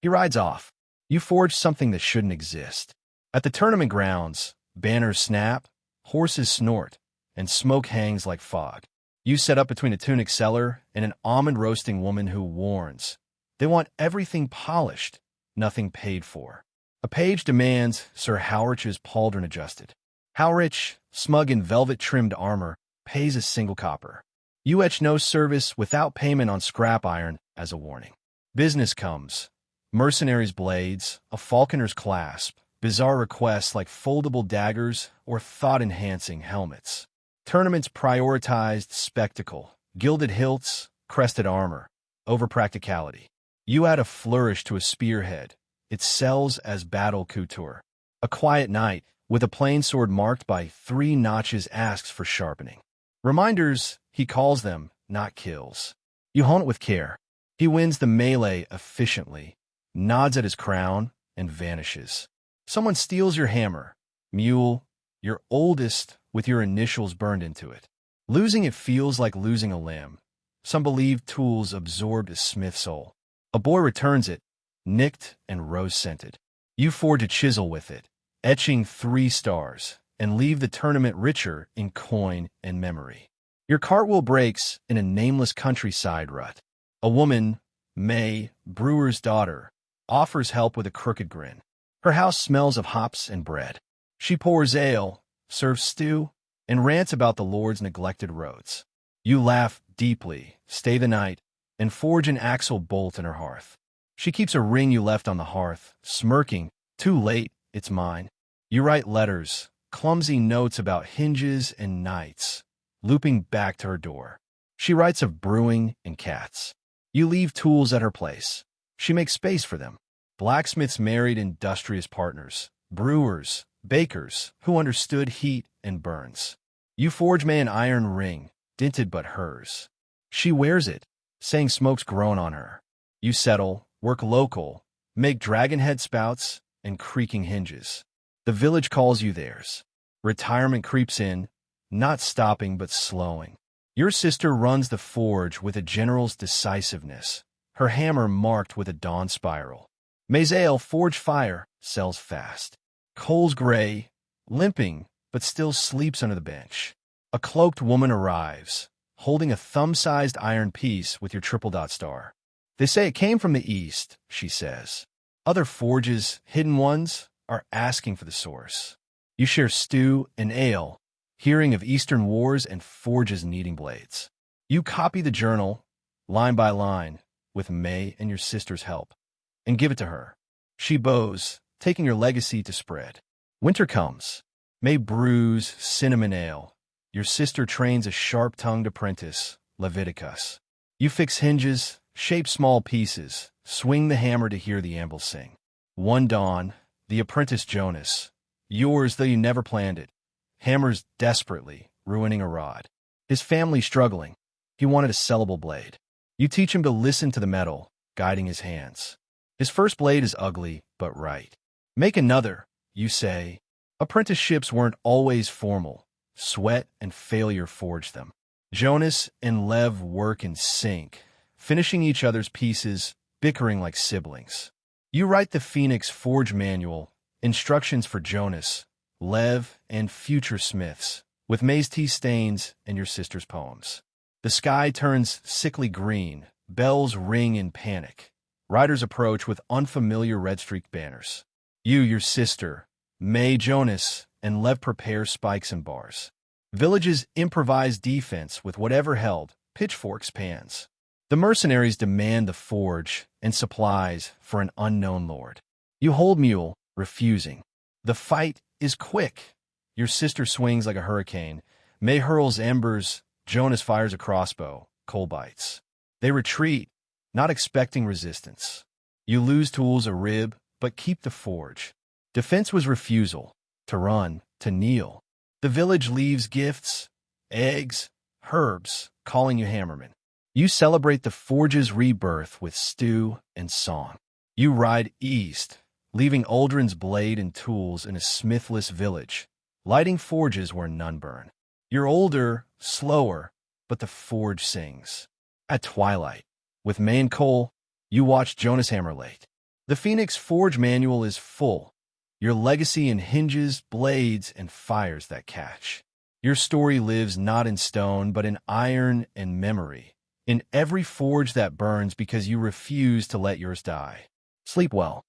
He rides off. You forge something that shouldn't exist. At the tournament grounds, banners snap, horses snort, and smoke hangs like fog. You set up between a tunic seller and an almond-roasting woman who warns. They want everything polished, nothing paid for. A page demands Sir Howrich's pauldron adjusted. Howrich, smug in velvet-trimmed armor, pays a single copper. You etch no service without payment on scrap iron as a warning. Business comes. Mercenaries' blades, a falconer's clasp, bizarre requests like foldable daggers or thought-enhancing helmets. Tournaments prioritized spectacle, gilded hilts, crested armor, over practicality. You add a flourish to a spearhead. It sells as battle couture. A quiet night, with a plain sword marked by 3 notches, asks for sharpening. Reminders, he calls them, not kills. You hone it with care. He wins the melee efficiently, nods at his crown, and vanishes. Someone steals your hammer, mule, your oldest, with your initials burned into it. Losing it feels like losing a limb. Some believe tools absorbed a smith's soul. A boy returns it, nicked and rose-scented. You forge a chisel with it, etching 3 stars, and leave the tournament richer in coin and memory. Your cartwheel breaks in a nameless countryside rut. A woman, May, brewer's daughter, offers help with a crooked grin. Her house smells of hops and bread. She pours ale, serves stew, and rants about the Lord's neglected roads. You laugh deeply, stay the night, and forge an axle bolt in her hearth. She keeps a ring you left on the hearth, smirking, too late, it's mine. You write letters, clumsy notes about hinges and nights, looping back to her door. She writes of brewing and cats. You leave tools at her place. She makes space for them. Blacksmiths married industrious partners, brewers, bakers, who understood heat and burns. You forge May an iron ring, dinted but hers. She wears it, saying smoke's grown on her. You settle, work local, make dragon head spouts and creaking hinges. The village calls you theirs. Retirement creeps in, not stopping but slowing. Your sister runs the forge with a general's decisiveness, her hammer marked with a dawn spiral. May's ale, forge fire, sells fast. Cole's gray, limping, but still sleeps under the bench. A cloaked woman arrives, holding a thumb-sized iron piece with your triple-dot star. They say it came from the east, she says. Other forges, hidden ones, are asking for the source. You share stew and ale, hearing of eastern wars and forges needing blades. You copy the journal, line by line, with May and your sister's help, and give it to her. She bows, taking your legacy to spread. Winter comes. May brews cinnamon ale. Your sister trains a sharp-tongued apprentice, Leviticus. You fix hinges, shape small pieces, swing the hammer to hear the anvil sing. One dawn, the apprentice Jonas, yours though you never planned it, hammers desperately, ruining a rod. His family struggling. He wanted a sellable blade. You teach him to listen to the metal, guiding his hands. His first blade is ugly, but right. Make another, you say. Apprenticeships weren't always formal. Sweat and failure forged them. Jonas and Lev work in sync, finishing each other's pieces, bickering like siblings. You write the Phoenix Forge Manual, instructions for Jonas, Lev, and future smiths, with maize tea stains and your sister's poems. The sky turns sickly green, bells ring in panic. Riders approach with unfamiliar red-streaked banners. You, your sister, May, Jonas, and Lev prepare spikes and bars. Villages improvise defense with whatever held, pitchforks, pans. The mercenaries demand the forge and supplies for an unknown lord. You hold mule, refusing. The fight is quick. Your sister swings like a hurricane. May hurls embers. Jonas fires a crossbow. Coal bites. They retreat, not expecting resistance. You lose tools a rib, but keep the forge. Defense was refusal. To run, to kneel. The village leaves gifts, eggs, herbs, calling you hammerman. You celebrate the forge's rebirth with stew and song. You ride east, leaving Uldren's blade and tools in a smithless village, lighting forges where none burn. You're older, slower, but the forge sings. At twilight, with May and coal, you watch Jonas hammer late. The Phoenix Forge Manual is full. Your legacy in hinges, blades, and fires that catch. Your story lives not in stone, but in iron and memory. In every forge that burns because you refuse to let yours die. Sleep well.